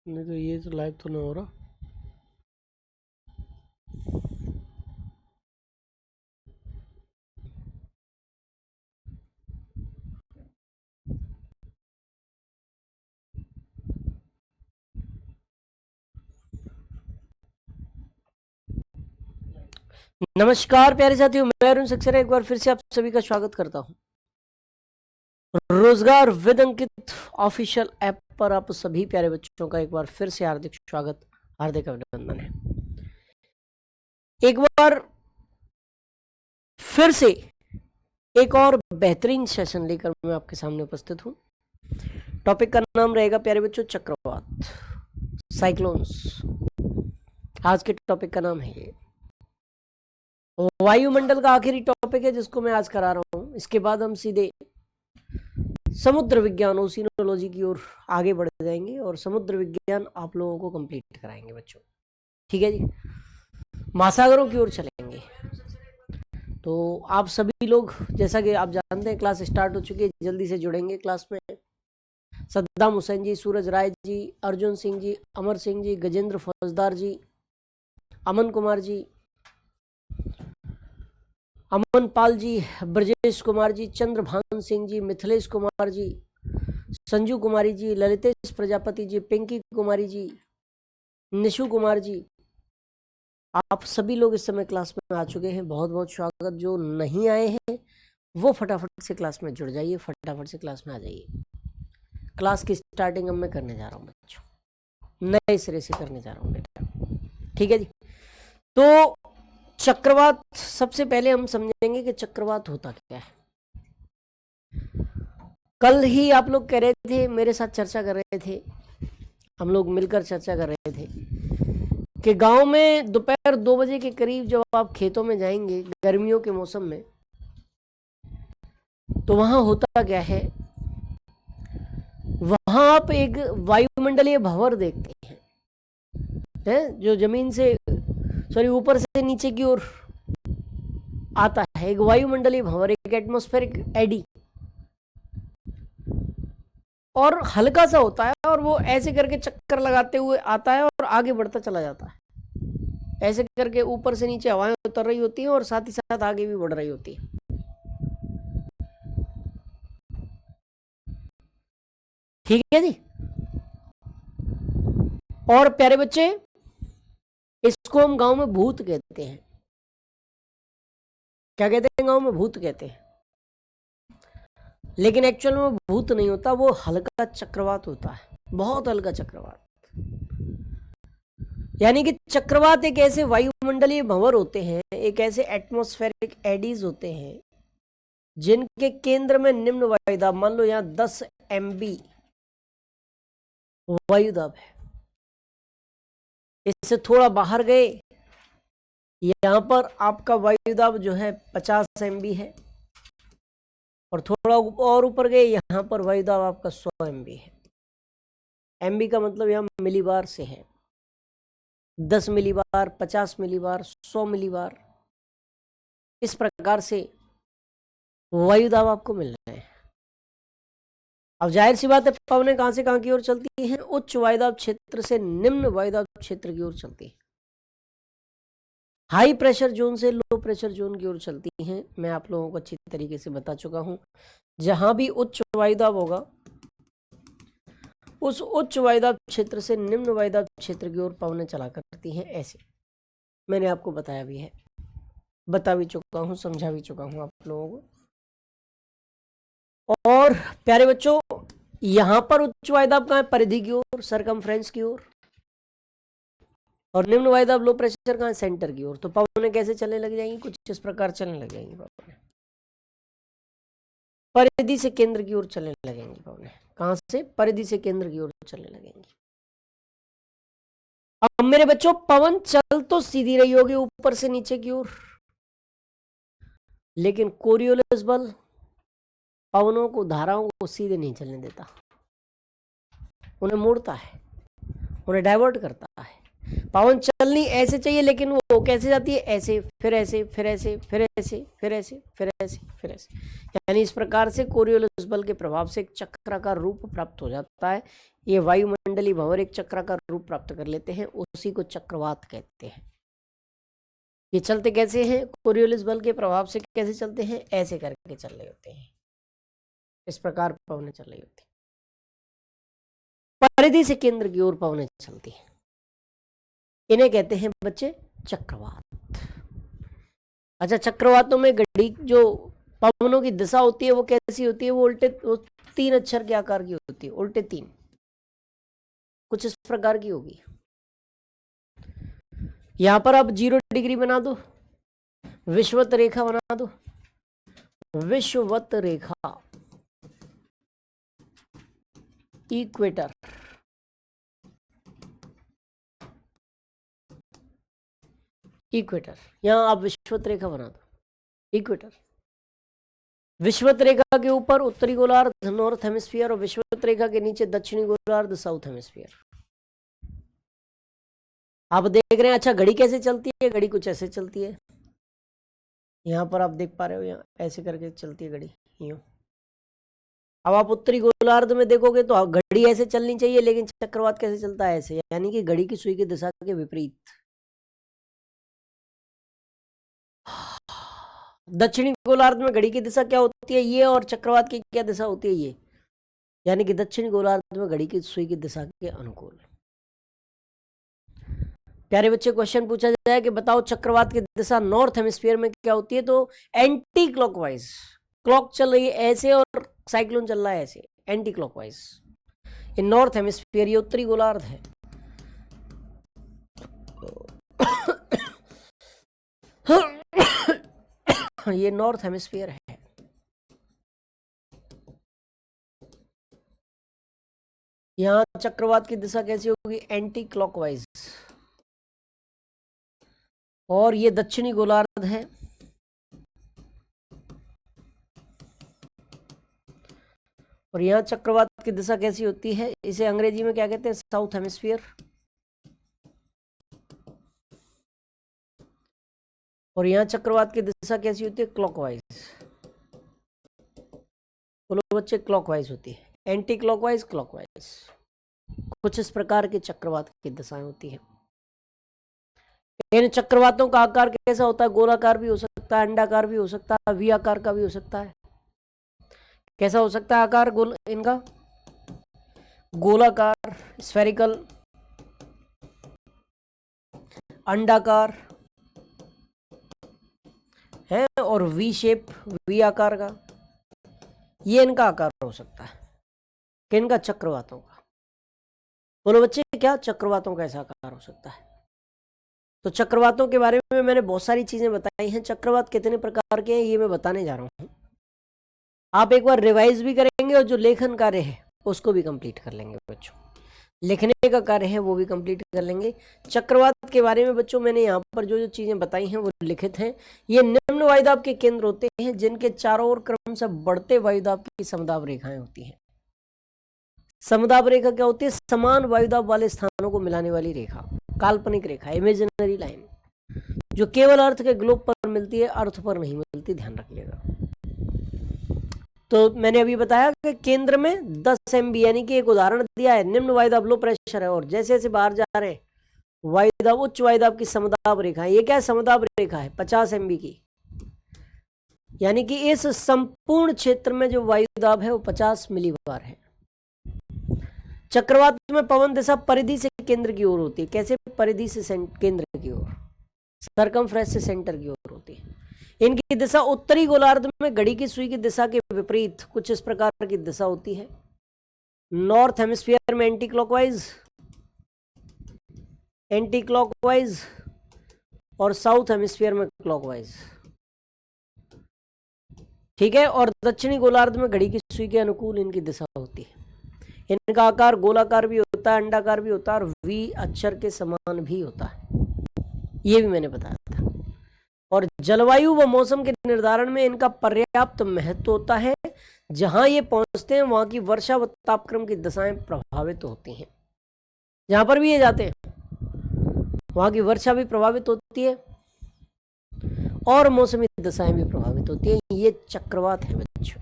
नहीं तो ये तो लाइव तो नहीं हो रहा। नमस्कार प्यारे साथियों, मैं अरुण सक्सेना एक बार फिर से आप सभी का स्वागत करता हूं रोजगार विद अंकित ऑफिशियल ऐप पर। आप सभी प्यारे बच्चों का एक बार फिर से हार्दिक स्वागत, हार्दिक अभिनंदन है। एक बार फिर से एक और बेहतरीन सेशन लेकर मैं आपके सामने उपस्थित हूं। टॉपिक का नाम रहेगा प्यारे बच्चों चक्रवात, साइक्लोन्स। आज के टॉपिक का नाम है वायुमंडल का आखिरी टॉपिक है जिसको मैं आज करा रहा हूं। इसके बाद हम सीधे समुद्र विज्ञान ओशिनोलॉजी की ओर आगे बढ़ जाएंगे और समुद्र विज्ञान आप लोगों को कंप्लीट कराएंगे बच्चों। ठीक है जी, महासागरों की ओर चलेंगे। तो आप सभी लोग जैसा कि आप जानते हैं क्लास स्टार्ट हो चुकी है, जल्दी से जुड़ेंगे क्लास में। सद्दाम हुसैन जी, सूरज राय जी, अर्जुन सिंह जी, अमर सिंह जी, गजेंद्र फौजदार जी, अमन कुमार जी, अमन पाल जी, ब्रजेश कुमार जी, चंद्रभान सिंह जी, मिथिलेश कुमार जी, संजू कुमारी जी, ललितेश प्रजापति जी, पिंकी कुमारी जी, निशु कुमार जी, आप सभी लोग इस समय क्लास में आ चुके हैं। बहुत बहुत स्वागत। जो नहीं आए हैं वो फटाफट से क्लास में जुड़ जाइए, फटाफट से क्लास में आ जाइए। क्लास की स्टार्टिंग अब मैं करने जा रहा हूँ बच्चों, नए सिरे से करने जा रहा हूँ बेटा। ठीक है जी। तो चक्रवात, सबसे पहले हम समझेंगे कि चक्रवात होता क्या है। कल ही आप लोग कह रहे थे, मेरे साथ चर्चा कर रहे थे, हम लोग मिलकर चर्चा कर रहे थे कि गांव में दोपहर 2 बजे के करीब जब आप खेतों में जाएंगे गर्मियों के मौसम में, तो वहां होता क्या है, वहां आप एक वायुमंडलीय भंवर देखते हैं जो जमीन से, सॉरी, ऊपर से नीचे की ओर आता है। एक वायुमंडलीय भंवर, एक एटमॉस्फेरिक एडी, और हल्का सा होता है और वो ऐसे करके चक्कर लगाते हुए आता है और आगे बढ़ता चला जाता है। ऐसे करके ऊपर से नीचे हवाएं उतर रही होती हैं और साथ ही साथ आगे भी बढ़ रही होती है। ठीक है जी। और प्यारे बच्चे, इसको हम गांव में भूत कहते हैं। क्या कहते हैं? गांव में भूत कहते हैं। लेकिन एक्चुअल में भूत नहीं होता, वो हल्का चक्रवात होता है, बहुत हल्का चक्रवात। यानी कि चक्रवात एक ऐसे वायुमंडलीय भंवर होते हैं, एक ऐसे एटमॉस्फेरिक एडीज होते हैं जिनके केंद्र में निम्न वायुदाब, मान लो यहां 10 MB वायुदाब है, इससे थोड़ा बाहर गए, यहां पर आपका वायुदाब जो है 50 MB है, और थोड़ा और ऊपर गए, यहां पर वायुदाब आपका 100 MB है। MB का मतलब यहां मिलीबार से है। 10 मिलीबार, 50 मिलीबार, 100 मिलीबार, इस प्रकार से वायुदाब आपको मिल रहे हैं। अब जाहिर सी बात है, पवनें कहां से कहां की ओर चलती हैं? उच्च वायुदाब क्षेत्र से निम्न वायुदाब क्षेत्र की ओर चलती है। हाई प्रेशर जोन से लो प्रेशर जोन की ओर चलती हैं। मैं आप लोगों को अच्छी तरीके से बता चुका हूं। जहां भी उच्च वायुदाब होगा, उस उच्च वायुदाब क्षेत्र से निम्न वायुदाब क्षेत्र की ओर पवनें चला करती हैं। ऐसे मैंने आपको बताया भी है, बता भी चुका हूं, समझा भी चुका हूं आप लोगों को। और प्यारे बच्चों, यहां पर उच्च वायुदाब कहां है? परिधि की ओर, सरकमफ्रेंस की ओर। और निम्न वायुदाब लो प्रेशर कहां है? सेंटर की ओर। तो पवनें कैसे चलने लग जाएंगी? कुछ इस प्रकार चलने लग जाएंगी पवनें, परिधि से केंद्र की ओर चलने लगेंगी पवनें। कहां से? परिधि से केंद्र की ओर चलने लगेंगी। अब मेरे बच्चों, पवन चल तो सीधी रही होगी ऊपर से नीचे की ओर, लेकिन कोरियोलिस बल पवनों को, धाराओं को सीधे नहीं चलने देता, उन्हें मोड़ता है, उन्हें डाइवर्ट करता है। पवन चलनी ऐसे चाहिए, लेकिन वो कैसे जाती है, ऐसे, फिर ऐसे, फिर ऐसे, फिर ऐसे, फिर ऐसे, फिर ऐसे, फिर ऐसे। यानी इस प्रकार से कोरियोलिस बल के प्रभाव से एक चक्राकार रूप प्राप्त हो जाता है। ये वायुमंडलीय भंवर एक चक्राकार रूप प्राप्त कर लेते हैं, उसी को चक्रवात कहते हैं। ये चलते कैसे हैं, कोरियोलिस बल के प्रभाव से कैसे चलते हैं, ऐसे करके चल रहे होते हैं, इस प्रकार पवनें चल रही होती है। परिधि से केंद्र की ओर पवनें चलती हैं, इन्हें कहते हैं बच्चे चक्रवात। अच्छा, चक्रवातों में घड़ी जो पवनों की दिशा होती है वो कैसी होती है, वो उल्टे, वो 3 अक्षर के आकार की होती है, उल्टे 3, कुछ इस प्रकार की होगी। यहां पर आप 0 डिग्री बना दो, विषुवत रेखा बना दो, विषुवत रेखा, इक्वेटर, इक्वेटर, यहां आप विषुवत रेखा बना दो, इक्वेटर। विषुवत रेखा के ऊपर उत्तरी गोलार्ध नॉर्थ हेमिस्फीयर और विषुवत रेखा के नीचे दक्षिणी गोलार्ध साउथ हेमिस्फीयर। आप देख रहे हैं। अच्छा, घड़ी कैसे चलती है, घड़ी कुछ ऐसे चलती है, यहां पर आप देख पा रहे हो, यहाँ ऐसे करके चलती है घड़ी, यूं। अब आप उत्तरी गोलार्ध में देखोगे तो घड़ी ऐसे चलनी चाहिए, लेकिन चक्रवात कैसे चलता है, ऐसे, यानी कि घड़ी की सुई की दिशा के विपरीत। दक्षिणी गोलार्ध में घड़ी की दिशा क्या होती है, ये, और चक्रवात की क्या दिशा होती है, ये, यानी कि दक्षिणी गोलार्ध में घड़ी की सुई की दिशा के अनुकूल। प्यारे बच्चे, क्वेश्चन पूछा जाए कि बताओ चक्रवात की दिशा नॉर्थ हेमिस्फीयर में क्या होती है, तो एंटी क्लॉकवाइज। क्लॉक चल रही है ऐसे और साइक्लोन चल रहा है ऐसे, एंटी क्लॉकवाइज। ये नॉर्थ हेमिस्फीयर, ये उत्तरी गोलार्ध है। ये नॉर्थ हेमिस्फीयर है। यहां चक्रवात की दिशा कैसी होगी, एंटी क्लॉकवाइज, और ये दक्षिणी गोलार्ध है। और यहां चक्रवात की दिशा कैसी होती है, इसे अंग्रेजी में क्या कहते हैं, साउथ हेमिस्फीयर। और यहां चक्रवात की दिशा कैसी होती है, क्लॉकवाइज। बोलो बच्चे, क्लॉकवाइज होती है, एंटी क्लॉकवाइज, क्लॉकवाइज, कुछ इस प्रकार की चक्रवात की दिशाएं होती है। इन चक्रवातों का आकार कैसा होता है, गोलाकार भी हो सकता है, अंडाकार भी हो सकता है, वी आकार का भी हो सकता है। कैसा हो सकता है आकार इनका, गोलाकार, स्फेरिकल, अंडाकार है, और वी शेप, वी आकार का, ये इनका आकार हो सकता है, किनका, चक्रवातों का। बोलो बच्चे, क्या चक्रवातों का ऐसा आकार हो सकता है। तो चक्रवातों के बारे में मैंने बहुत सारी चीजें बताई हैं। चक्रवात कितने प्रकार के हैं ये मैं बताने जा रहा हूं। आप एक बार रिवाइज भी करेंगे और जो लेखन कार्य है उसको भी कंप्लीट कर लेंगे बच्चों, लिखने का कार्य है वो भी कंप्लीट कर लेंगे। चक्रवात के बारे में बच्चों मैंने यहाँ पर जो जो चीजें बताई हैं वो लिखित हैं। ये निम्न वायुदाब के केंद्र होते हैं जिनके चारों ओर क्रमशः बढ़ते वायुदाब की समदाब रेखाएं होती हैं। समदाब रेखा क्या होती है, समान वायुदाब वाले स्थानों को मिलाने वाली रेखा, काल्पनिक रेखा, इमेजिनरी लाइन, जो केवल अर्थ के ग्लोब पर मिलती है, अर्थ पर नहीं मिलती, ध्यान रखिएगा। तो मैंने अभी बताया कि केंद्र में 10 MB, यानी कि एक उदाहरण दिया है, निम्न वायुदाब लो प्रेशर है, और जैसे जैसे बाहर जा रहे हैं वायुदाब, उच्च वायुदाब की समदाब रेखा है। ये क्या है, समदाब रेखा है 50 MB की, यानी कि इस संपूर्ण क्षेत्र में जो वायुदाब है वो 50 मिलीबार है। चक्रवात में पवन दिशा परिधि से केंद्र की ओर होती है। कैसे, परिधि से केंद्र की ओर, सरकमफ्रेंस से सेंटर की ओर होती है। इनकी दिशा उत्तरी गोलार्ध में घड़ी की सुई की दिशा के विपरीत कुछ इस प्रकार की दिशा होती है। नॉर्थ हेमिस्फीयर में एंटी क्लॉकवाइज, और साउथ हेमिस्फीयर में क्लॉकवाइज, ठीक है। और दक्षिणी गोलार्ध में घड़ी की सुई के अनुकूल इनकी दिशा होती है। इनका आकार गोलाकार भी होता है, अंडाकार भी होता है, और वी अक्षर के समान भी होता है, ये भी मैंने बताया था। और जलवायु व मौसम के निर्धारण में इनका पर्याप्त महत्व होता है। जहां ये पहुंचते हैं वहां की वर्षा व तापक्रम की दशाएं प्रभावित होती हैं। जहां पर भी ये जाते हैं वहाँ की वर्षा भी प्रभावित होती है और मौसमी दशाएं भी प्रभावित होती है। ये चक्रवात है बच्चों।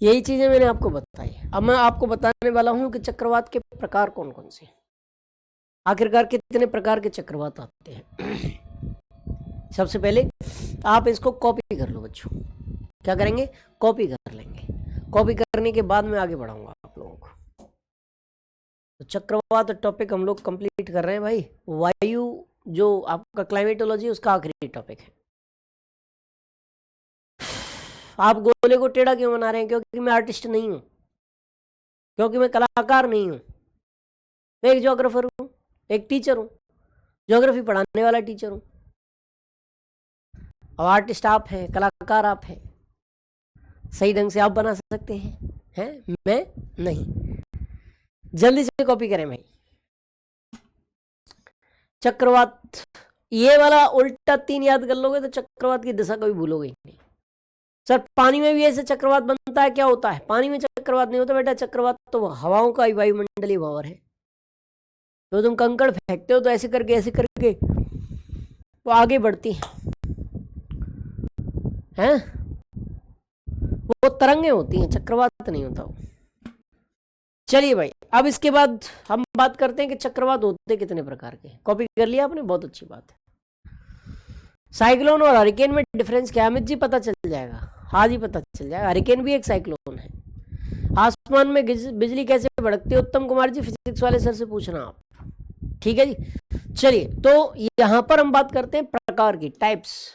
यही चीजें मैंने आपको बताई। अब मैं आपको बताने वाला हूं कि चक्रवात के प्रकार कौन कौन से, आखिरकार कितने प्रकार के चक्रवात आते हैं। सबसे पहले आप इसको कॉपी कर लो बच्चों। क्या करेंगे? कॉपी कर लेंगे। कॉपी करने के बाद मैं आगे बढ़ाऊंगा आप लोगों को। तो चक्रवात टॉपिक हम लोग कंप्लीट कर रहे हैं भाई। वायु जो आपका क्लाइमेटोलॉजी उसका आखिरी टॉपिक है। आप गोले को टेढ़ा क्यों बना रहे हैं? क्योंकि मैं आर्टिस्ट नहीं हूं, क्योंकि मैं कलाकार नहीं हूं। मैं एक ज्योग्राफर हूं, एक टीचर हूं, ज्योग्राफी पढ़ाने वाला टीचर हूं। अब आर्टिस्ट आप हैं, कलाकार आप हैं, सही ढंग से आप बना सकते हैं मैं नहीं। जल्दी से कॉपी करें भाई। चक्रवात, ये वाला उल्टा 3 याद कर लोगे तो चक्रवात की दिशा कभी भूलोगे ही नहीं। सर पानी में भी ऐसे चक्रवात बनता है? क्या होता है पानी में चक्रवात? नहीं होता बेटा। चक्रवात तो हवाओं का वायुमंडलीय भंवर है। तो तुम कंकड़ फेंकते हो तो ऐसे करके वो आगे बढ़ती हैं। वो तरंगे होती हैं, चक्रवात नहीं होता वो। चलिए भाई, अब इसके बाद हम बात करते हैं कि चक्रवात होते कितने प्रकार के। कॉपी कर लिया आपने? बहुत अच्छी बात है। साइक्लोन और हरिकेन में डिफरेंस क्या है? अमित जी पता चल जाएगा। हाँ जी पता चल जाएगा। हरिकेन भी एक साइक्लोन है। आसमान में बिजली कैसे भड़कती है? उत्तम कुमार जी फिजिक्स वाले सर से पूछना आप। ठीक है जी। चलिए, तो यहां पर हम बात करते हैं प्रकार की, टाइप्स।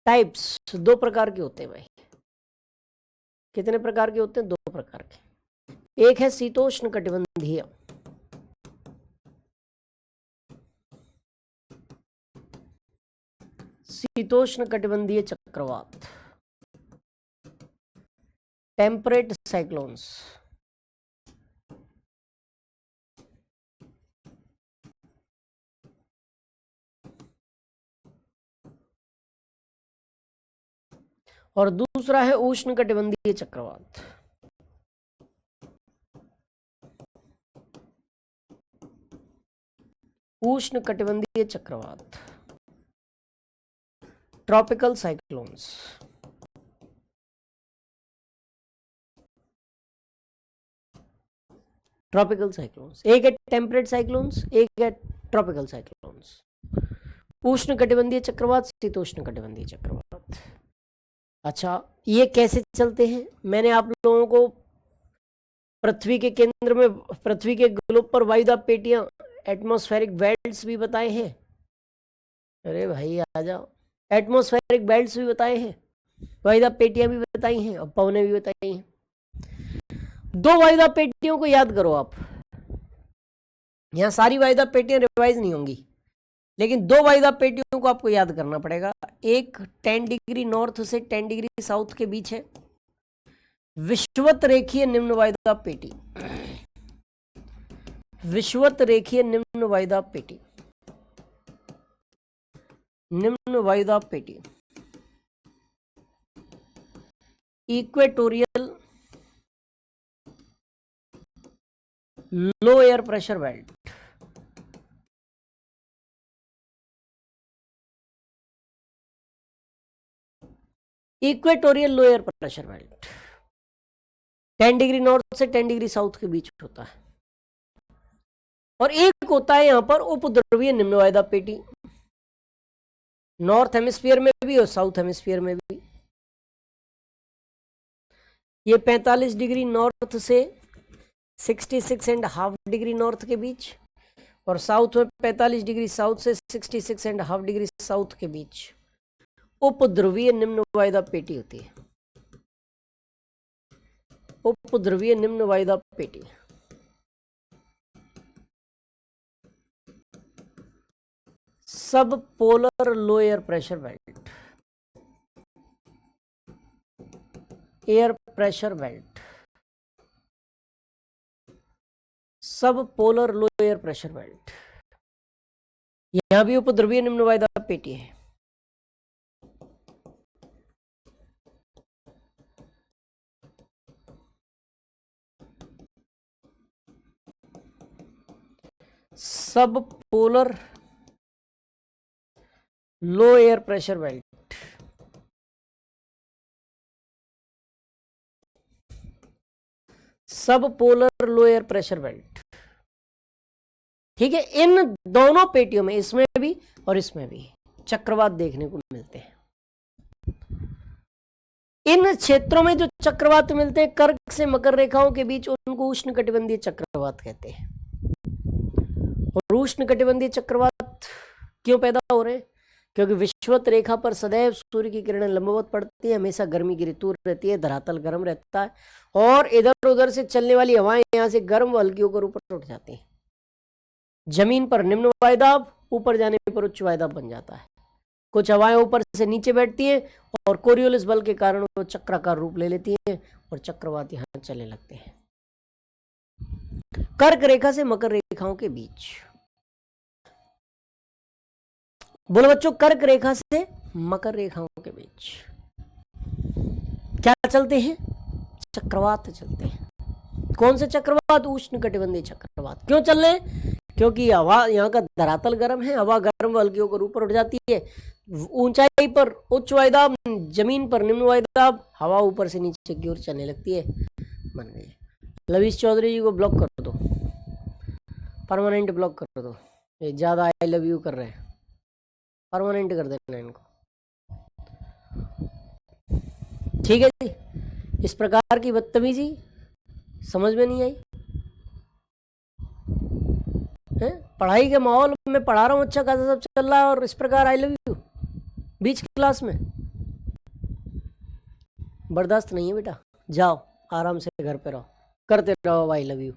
टाइप्स 2 प्रकार के होते हैं भाई। कितने प्रकार के होते हैं? 2 प्रकार के। एक है शीतोष्ण कटिबंधीय, शीतोष्ण कटिबंधीय चक्रवात, टेम्परेट साइक्लोन्स। और दूसरा है उष्ण कटिबंधीय चक्रवात। उष्ण कटिबंधीय चक्रवात, ट्रॉपिकल साइक्लोन्स। ट्रॉपिकल साइक्लोन्स, एक है टेम्परेट साइक्लोन्स, एक है ट्रॉपिकल साइक्लोन्स। उष्ण कटिबंधीय चक्रवात, शीतोष्ण कटिबंधीय चक्रवात। अच्छा, ये कैसे चलते हैं? मैंने आप लोगों को पृथ्वी के केंद्र में, पृथ्वी के ग्लोब पर वायुदाब पेटियां, एटमॉस्फेरिक बेल्ट्स भी बताए हैं। अरे भाई आ जाओ। एटमॉस्फेरिक बेल्ट्स भी बताए हैं, वायुदाब पेटियां भी बताई हैं और पवनें भी बताई हैं। 2 वायुदाब पेटियों को याद करो आप। यहां सारी वायुदाब पेटियां रिवाइज नहीं होंगी, लेकिन 2 वायुदाब पेटियों को आपको याद करना पड़ेगा। एक 10 डिग्री नॉर्थ से 10 डिग्री साउथ के बीच है, विषुवत रेखीय निम्न वायुदाब पेटी। विषुवत रेखीय निम्न वायुदाब पेटी, निम्न वायुदाब पेटी। Equatorial low air pressure belt, equatorial low air pressure belt 10 degree north से 10 डिग्री साउथ के बीच होता है। और एक होता है यहां पर उपद्रवीय निम्न वायुदाब पेटी, नॉर्थ हेमिस्फीयर में भी और साउथ हेमिस्फीयर में भी। ये 45 डिग्री नॉर्थ से 66.5 डिग्री नॉर्थ के बीच, और साउथ में 45 डिग्री साउथ से 66.5 डिग्री साउथ के बीच उपध्रुवीय निम्न वायुदाब पेटी होती है। उपध्रुवीय निम्न वायुदाब पेटी। Subpolar low air pressure belt, air pressure belt, subpolar low air pressure belt. यहां भी उपध्रुवीय निम्न वायुदाब पेटी है। Subpolar low air pressure belt, subpolar low air pressure belt. ठीक है, इन दोनों पेटियों में, इसमें भी और इसमें भी चक्रवात देखने को मिलते हैं। इन क्षेत्रों में जो चक्रवात मिलते हैं कर्क से मकर रेखाओं के बीच, उनको उष्णकटिबंधीय चक्रवात कहते हैं। और उष्णकटिबंधीय चक्रवात क्यों पैदा हो रहे हैं? क्योंकि विषुवत रेखा पर सदैव सूर्य की किरणें लंबवत पड़ती है, हमेशा गर्मी की ऋतु रहती है, धरातल गर्म रहता है और इधर उधर से चलने वाली हवाएं यहां से गर्म व हल्की होकर ऊपर उठ जाती हैं। जमीन पर निम्न वायुदाब, ऊपर जाने पर उच्च वायुदाब बन जाता है। कुछ हवाएं ऊपर से नीचे बैठती हैं और कोरियोलिस बल के कारण वो चक्राकार रूप ले लेती हैं और चक्रवात यहां चलने लगते हैं। कर्क रेखा से मकर रेखाओं के बीच, बोलो बच्चों, कर्क रेखा से मकर रेखाओं के बीच क्या चलते हैं? चक्रवात चलते हैं। कौन से चक्रवात? उष्णकटिबंधीय चक्रवात। क्यों चल रहे हैं? क्योंकि हवा, यहाँ का धरातल गर्म है, हवा गर्म व हल्की होकर ऊपर उठ जाती है। ऊंचाई पर उच्च वायुदाब, जमीन पर निम्न वायुदाब, हवा ऊपर से नीचे की ओर चलने लगती है। बन गई। लवीश चौधरी जी को ब्लॉक कर दो, परमानेंट ब्लॉक कर दो, ये ज्यादा आई लव यू कर रहे हैं, परमानेंट कर देना इनको। ठीक है जी, इस प्रकार की बदतमीजी समझ में नहीं आई है? पढ़ाई के माहौल में पढ़ा रहा हूँ, अच्छा खासा सब चल रहा है और इस प्रकार I love you beach class में, बर्दाश्त नहीं है बेटा। जाओ आराम से घर पे रहो, करते रहो आई लव यू,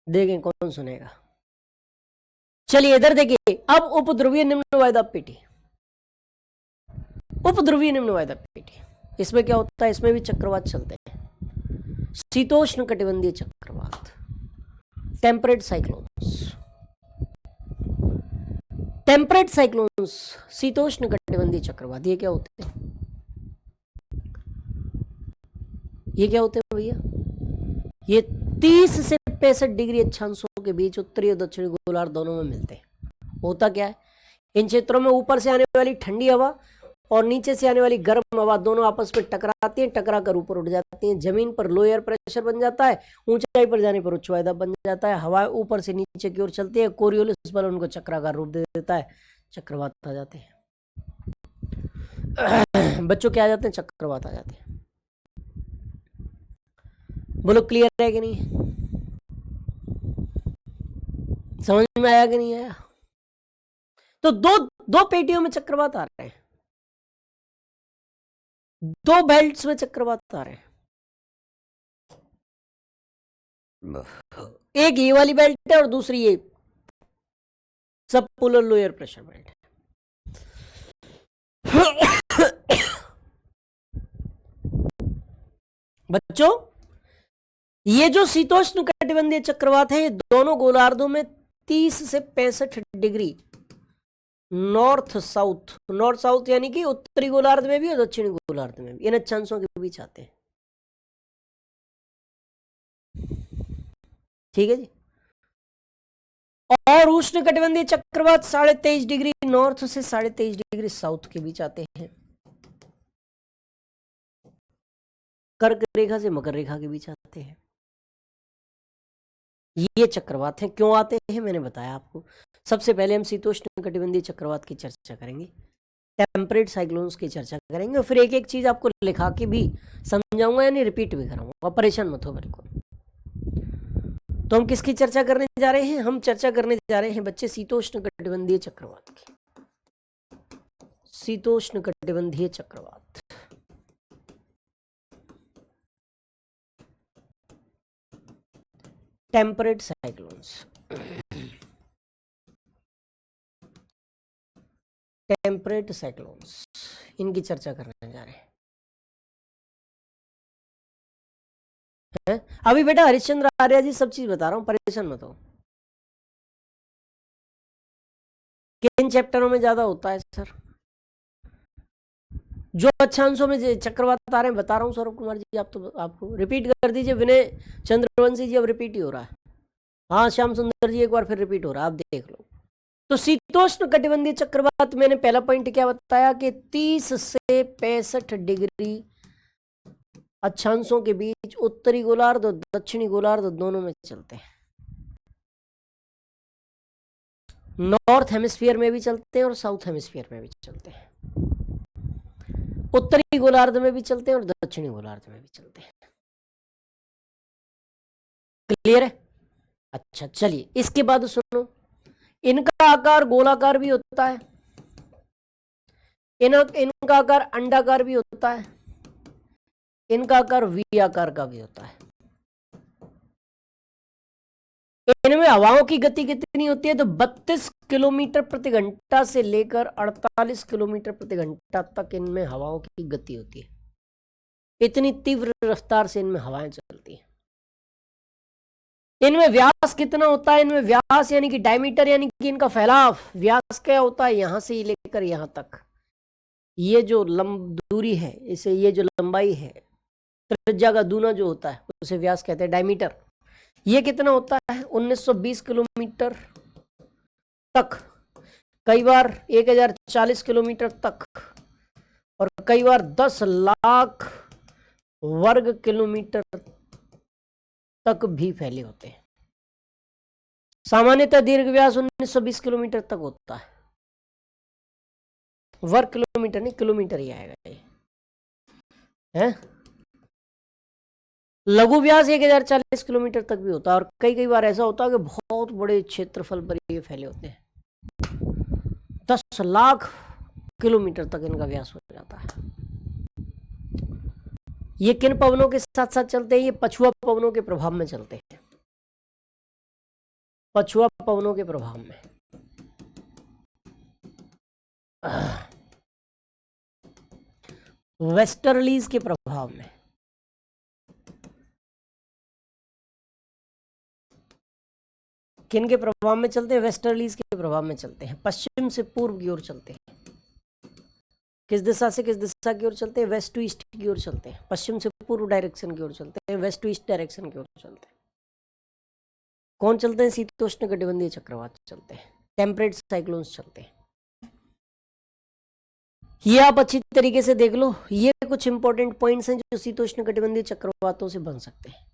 देखें कौन सुनेगा। चलिए इधर देखिए, अब उपध्रुवीय निम्न वायुदाब पेटी, उपध्रुवीय निम्न वायुदाब पेटी, इसमें क्या होता है? इसमें भी चक्रवात चलते हैं। शीतोष्ण कटिबंधीय चक्रवात, टेम्परेट साइक्लोन्स, टेम्परेट साइक्लोन्स, शीतोष्ण कटिबंधीय चक्रवात। ये क्या होते हैं? ये क्या होते हैं भैया? ये 30 से 65 डिग्री अक्षांशों के बीच उत्तरी और दक्षिणी गोलार्ध दोनों में मिलते हैं। होता क्या है? इन क्षेत्रों में ऊपर से आने वाली ठंडी हवा और नीचे से आने वाली गर्म हवा दोनों आपस में टकराती हैं, टकरा कर ऊपर उठ जाती हैं। जमीन पर लो एयर प्रेशर बन जाता है, ऊंचाई पर जाने पर उच्च वायुदाब बन जाता है, हवा ऊपर से नीचे की ओर चलती है, कोरियोलिस बल उनको चक्राकार रूप दे देता है, चक्रवात आ जाते हैं। बच्चों क्या आ जाते हैं? चक्रवात आ जाते हैं। बोलो क्लियर है कि नहीं? समझ में आया कि नहीं आया? तो दो पेटियों में चक्रवात आ रहे हैं, दो बेल्ट्स में चक्रवात आ रहे हैं। एक ये वाली बेल्ट है और दूसरी ये सब polar low air pressure belt है। बच्चों, ये जो शीतोष्ण कटिबंधीय चक्रवात है, ये दोनों गोलार्धों में 30 से 65 degree north south, north south यानी कि उत्तरी गोलार्ध में भी और दक्षिणी गोलार्ध में भी, इन अक्षांशों के बीच आते हैं। ठीक है जी। और उष्ण कटिबंधीय चक्रवात 23.5 डिग्री नॉर्थ से 23.5 डिग्री साउथ के बीच आते हैं। कर्क रेखा से मकर रेखा के बीच आते हैं। ये चक्रवात हैं। क्यों आते हैं मैंने बताया आपको। सबसे पहले हम शीतोष्ण कटिबंधीय चक्रवात की चर्चा करेंगे, टेम्परेट साइक्लोन्स की चर्चा करेंगे और फिर एक एक चीज आपको लिखा के भी समझाऊंगा, यानी रिपीट भी कराऊंगा, परेशान मत हो बिल्कुल। तो हम किसकी चर्चा करने जा रहे हैं? हम चर्चा करने जा रहे हैं बच्चे शीतोष्ण कटिबंधीय चक्रवात की। शीतोष्ण कटिबंधीय चक्रवात, टेम्परेट साइक्लोन्स, टेम्परेट साइक्लोन्स, इनकी चर्चा करने जा रहे हैं। अभी बेटा हरिश्चंद्र आर्य जी सब चीज बता रहा हूं, परेशान मत हो। किन चैप्टरों में ज्यादा होता है सर? जो अक्षांशों में चक्रवात आ रहे हैं बता रहा हूं सौरभ कुमार जी, आप तो आपको रिपीट कर दीजिए। विनय चंद्रवंशी जी अब रिपीट ही हो रहा है। हाँ श्याम सुंदर जी, एक बार फिर रिपीट हो रहा है, आप देख लो। तो शीतोष्ण कटिबंधीय चक्रवात, मैंने पहला पॉइंट क्या बताया कि 30 से 65 डिग्री अक्षांशों के बीच उत्तरी गोलार्ध और दक्षिणी गोलार्ध दोनों में चलते हैं। नॉर्थ हेमिस्फीयर में भी चलते हैं और साउथ हेमिस्फीयर में भी चलते हैं, उत्तरी गोलार्ध में भी चलते हैं और दक्षिणी गोलार्ध में भी चलते हैं। क्लियर है? अच्छा चलिए, इसके बाद सुनो, इनका आकार गोलाकार भी होता है, इनका आकार अंडाकार भी होता है, इनका आकार वी आकार का भी होता है। इनमें हवाओं की गति कितनी होती है? तो 32 किलोमीटर प्रति घंटा से लेकर 48 किलोमीटर प्रति घंटा तक इनमें हवाओं की गति होती है। इतनी तीव्र रफ्तार से इनमें हवाएं चलती हैं। इनमें व्यास कितना होता है? इनमें व्यास यानी कि डायमीटर, यानी कि इनका फैलाव, व्यास क्या होता है? यहां से लेकर यहां तक, ये जो दूरी है, इसे ये जो लंबाई है, त्रिज्या का दूना जो होता है उसे व्यास कहते हैं, डायमीटर। ये कितना होता है? 1920 किलोमीटर तक, कई बार 1040 किलोमीटर तक, और कई बार 10 लाख वर्ग किलोमीटर तक भी फैले होते हैं। सामान्यतः दीर्घ व्यास 1920 किलोमीटर तक होता है, वर्ग किलोमीटर नहीं, किलोमीटर ही आएगा ये है। लघु व्यास 1040 किलोमीटर तक भी होता है, और कई बार ऐसा होता है कि बहुत बड़े क्षेत्रफल पर ये फैले होते हैं, 10 लाख किलोमीटर तक इनका व्यास हो जाता है। ये किन पवनों के साथ साथ चलते हैं? ये पछुआ पवनों के प्रभाव में चलते हैं, पछुआ पवनों के प्रभाव में। वेस्टर्लीज के प्रभाव में। किन के प्रभाव में चलते हैं? वेस्टर्लीज के प्रभाव में चलते हैं, पश्चिम से पूर्व की ओर चलते हैं। किस दिशा से किस दिशा की ओर चलते हैं? वेस्ट टू ईस्ट की ओर चलते हैं, पश्चिम से पूर्व डायरेक्शन की ओर चलते हैं, वेस्ट टू ईस्ट डायरेक्शन की ओर चलते हैं। कौन चलते हैं? शीतोष्ण कटिबंधीय चक्रवात चलते हैं, टेम्परेट साइक्लोन्स चलते हैं। ये आप अच्छी तरीके से देख लो, ये कुछ इंपॉर्टेंट पॉइंट्स हैं जो शीतोष्ण कटिबंधीय चक्रवातों से बन सकते हैं।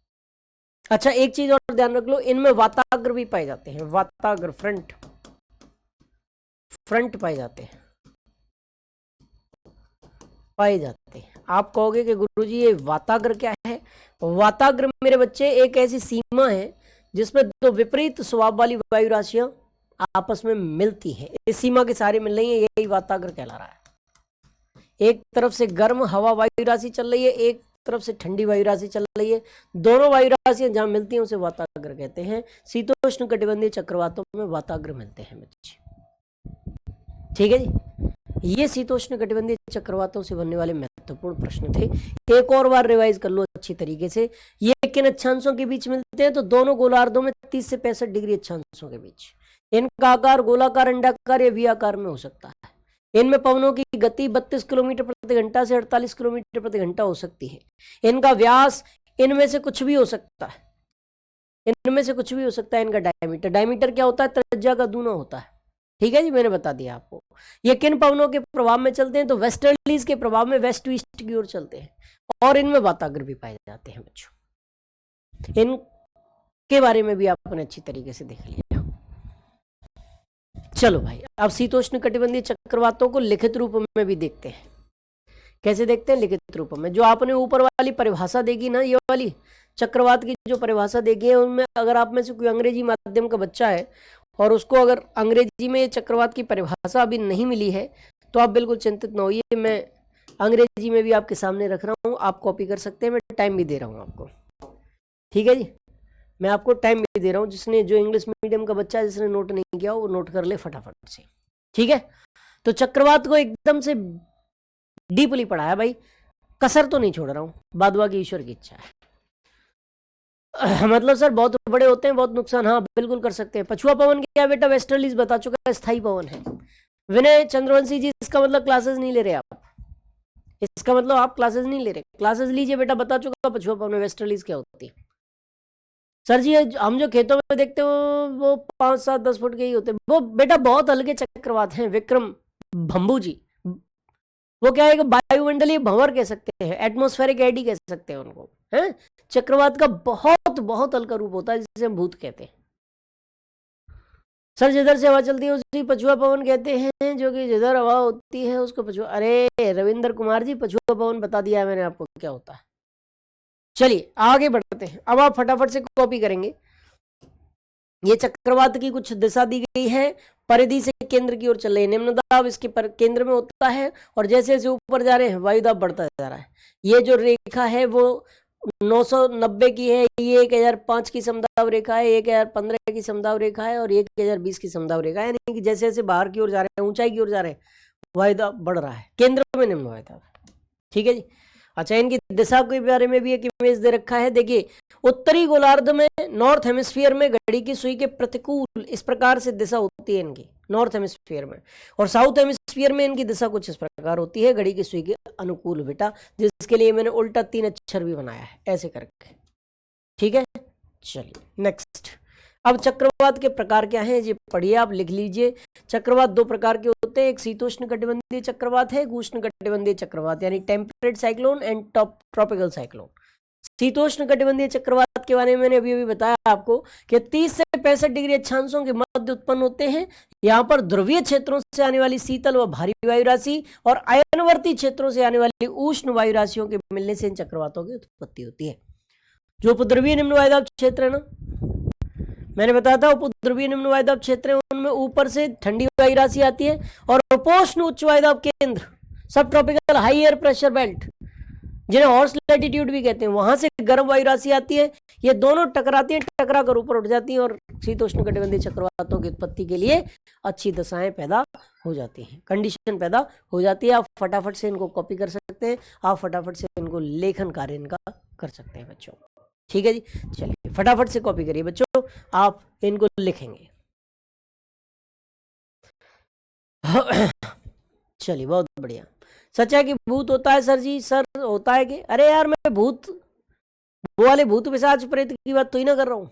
अच्छा एक चीज और ध्यान रख लो, इनमें वाताग्र भी पाए जाते हैं, वाताग्र, फ्रंट पाए जाते हैं, आप कहोगे कि गुरुजी ये वाताग्र क्या है? वाताग्र मेरे बच्चे एक ऐसी सीमा है जिसमें दो विपरीत स्वभाव वाली वायु राशियां आपस में मिलती हैं, इस सीमा के सहारे मिल रही है, यही वाताग्र कहला रहा है। एक तरफ से गर्म हवा वायु राशि चल रही है, एक तरफ से ठंडी वायु राशि चल रही है, दोनों वायु राशियां जहां मिलती हैं उसे वाताग्र कहते हैं। शीतोष्ण कटिबंधीय चक्रवातों में वाताग्र मिलते हैं बच्चे, ठीक है जी। ये शीतोष्ण कटिबंधीय चक्रवातों से बनने वाले महत्वपूर्ण प्रश्न थे। एक और बार रिवाइज कर लो अच्छी तरीके से। ये किन अक्षांशों के बीच मिलते हैं? तो दोनों गोलार्धों में 30 से 65 डिग्री अक्षांशों के बीच। इनका आकार गोलाकार, अंडाकार या वी आकार में हो सकता है। इनमें पवनों की गति 32 किलोमीटर प्रति घंटा से 48 किलोमीटर प्रति घंटा हो सकती है। इनका व्यास इनमें से कुछ भी हो सकता है, इनमें से कुछ भी हो सकता है। इनका डायमीटर क्या होता है? त्रिज्या का दूना होता है, ठीक है जी, मैंने बता दिया आपको। ये किन पवनों के प्रभाव में चलते हैं? तो वेस्टर्लीज के प्रभाव में वेस्ट टू ईस्ट की ओर चलते हैं, और इनमें वाताग्र भी पाए जाते हैं बच्चों। इनके बारे में भी आपने अच्छी तरीके से देख लिया। चलो भाई, अब शीतोष्ण कटिबंधीय चक्रवातों को लिखित रूप में भी देखते हैं। कैसे देखते हैं? लिखित रूप में। जो आपने ऊपर वाली परिभाषा देगी ना, ये वाली चक्रवात की जो परिभाषा देगी है, उनमें अगर आप में से कोई अंग्रेजी माध्यम का बच्चा है और उसको अगर अंग्रेजी में चक्रवात की परिभाषा अभी नहीं मिली है तो आप बिल्कुल चिंतित ना होइए, मैं अंग्रेजी में भी आपके सामने रख रहा हूँ, आप कॉपी कर सकते हैं, मैं टाइम भी दे रहा हूँ आपको, ठीक है जी। मैं आपको टाइम भी दे रहा हूँ, जिसने जो इंग्लिश मीडियम का बच्चा है जिसने नोट नहीं किया वो नोट कर ले फटाफट से, ठीक है। तो चक्रवात को एकदम से डीपली पढ़ाया भाई, कसर तो नहीं छोड़ रहा हूँ, बाद बाकी ईश्वर की इच्छा है। मतलब सर बहुत बड़े होते हैं, बहुत नुकसान, हाँ बिल्कुल कर सकते हैं। पछुआ पवन क्या बेटा? वेस्टर्लीज बता चुका है, स्थायी पवन है। विनय चंद्रवंशी जी, इसका मतलब क्लासेस नहीं ले रहे आप, इसका मतलब आप क्लासेस नहीं ले रहे। क्लासेस लीजिए बेटा, बता चुका पछुआ पवन वेस्टर्लीज क्या होती है। सर जी हम जो खेतों में देखते हो वो 5, 7, 10 फुट के ही होते हैं। वो बेटा बहुत हल्के चक्रवात हैं विक्रम भंबू जी। वो क्या है कि वायुमंडलीय भंवर कह सकते हैं, एटमॉस्फेरिक एडी कह सकते हैं उनको, हैं। चक्रवात का बहुत बहुत हल्का रूप होता है जिसे हम भूत कहते हैं। सर जिधर से हवा चलती है उसी पछुआ पवन कहते हैं, जो कि जिधर हवा होती है उसको पछुआ। अरे रविंद्र कुमार जी, पछुआ पवन बता दिया है मैंने आपको क्या होता है। चलिए आगे बढ़ते हैं, अब आप फटाफट से कॉपी करेंगे। ये चक्रवात की कुछ दिशा दी गई है, परिधि से केंद्र की ओर चल रही है, निम्न दाब इसके केंद्र में होता है और जैसे जैसे ऊपर जा रहे हैं वायु दाब बढ़ता जा रहा है। ये जो रेखा है वो 990 की है, ये 1005 की समदाब रेखा है, 1015 की समदाब रेखा है और 1020 की समदाब रेखा है। यानी कि जैसे जैसे बाहर की ओर जा रहे हैं, ऊंचाई की ओर जा रहे हैं, वायु दाब बढ़ रहा है, केंद्र में निम्न वायु दाब। ठीक है जी। अच्छा, इनकी दिशा के बारे में भी एक इमेज दे रखा है। देखिए उत्तरी गोलार्ध में, नॉर्थ हेमिस्फीयर में घड़ी की सुई के प्रतिकूल इस प्रकार से दिशा होती है इनकी, नॉर्थ हेमिस्फीयर में, और साउथ हेमिस्फीयर में इनकी दिशा कुछ इस प्रकार होती है घड़ी की सुई के अनुकूल बेटा, जिसके लिए मैंने उल्टा 3 अक्षर भी बनाया है ऐसे करके। ठीक है, चलिए नेक्स्ट। अब चक्रवात के प्रकार क्या हैं ये पढ़िए, आप लिख लीजिए। चक्रवात 2 प्रकार के होते हैं, एक शीतोष्ण कटिबंधीय चक्रवात है, एक उष्ण कटिबंधीय चक्रवात, यानी temperate cyclone and tropical cyclone. शीतोष्ण कटिबंधीय चक्रवात के बारे में मैंने अभी बताया आपको कि 30 से 65 डिग्री अक्षांशों के मध्य उत्पन्न होते हैं। यहाँ पर ध्रुवीय क्षेत्रों से आने वाली शीतल व भारी वायु राशि और अयनवर्ती क्षेत्रों से आने वाली उष्ण वायु राशियों के मिलने से इन चक्रवातों की उत्पत्ति होती है। जो उपद्रवीय निम्न वायुदाब क्षेत्र है ना, मैंने बताया था उपद्रवीय निम्न वायुदाब क्षेत्र है, उनमें ऊपर से ठंडी वायु राशि आती है और उपोष्ण उच्च वायुदाब केंद्र, सब tropical high air pressure belt, जिन्हें हॉर्स लैटिट्यूड भी कहते हैं, वहां से गर्म वायु राशि आती है। ये दोनों टकराती हैं, टकरा कर ऊपर उठ जाती हैं और शीतोष्ण कटिबंधीय चक्रवातों की उत्पत्ति के लिए अच्छी दशाएं पैदा हो जाती हैं, कंडीशन पैदा हो जाती है। आप फटाफट से इनको कॉपी कर सकते हैं, आप फटाफट से इनको लेखन कार्य इनका कर सकते हैं बच्चों। ठीक है जी, चलिए फटाफट से कॉपी करिए बच्चों, आप इनको लिखेंगे। चलिए बहुत बढ़िया। सच है कि भूत होता है सर जी? सर होता है कि? अरे यार मैं भूत, वो वाले भूत पिशाच प्रेत की बात तो ही ना कर रहा हूं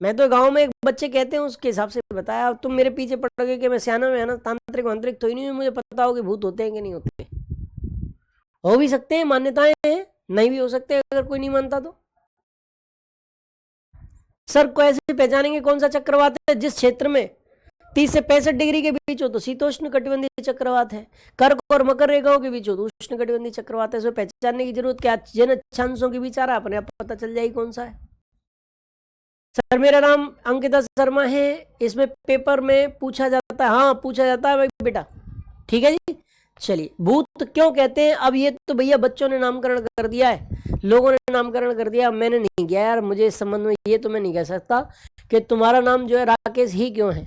मैं, तो गांव में एक बच्चे कहते हैं उसके हिसाब से बताया। अब तुम मेरे पीछे पड़ गए कि मैं सियाना में है ना, तांत्रिक वांत्रिक तो ही नहीं, मुझे पता हो कि भूत होते हैं कि नहीं होते। हो भी सकते हैं, मान्यताएं हैं, नहीं भी हो सकते अगर कोई नहीं मानता तो। सर को ऐसे पहचानेंगे कौन सा चक्रवात है? जिस क्षेत्र में 30 से 65 डिग्री के बीच हो तो शीतोष्ण कटिबंधीय चक्रवात है, कर्क और मकर रेखाओं के बीच हो तो उष्ण कटिबंधीय चक्रवात है। इसमें पहचानने की जरूरत क्या, जिन अक्षांशों के बीच आ रहा है अपने आप पता चल जाएगी कौन सा है। सर मेरा नाम अंकिता शर्मा है, इसमें पेपर में पूछा जाता है, हाँ पूछा जाता है बेटा। ठीक है जी, चलिए भूत क्यों कहते हैं? अब ये तो भैया बच्चों ने नामकरण कर दिया है, लोगों ने नामकरण कर दिया, मैंने नहीं किया यार। मुझे इस संबंध में ये तो मैं नहीं कह सकता कि तुम्हारा नाम जो है राकेश ही क्यों है।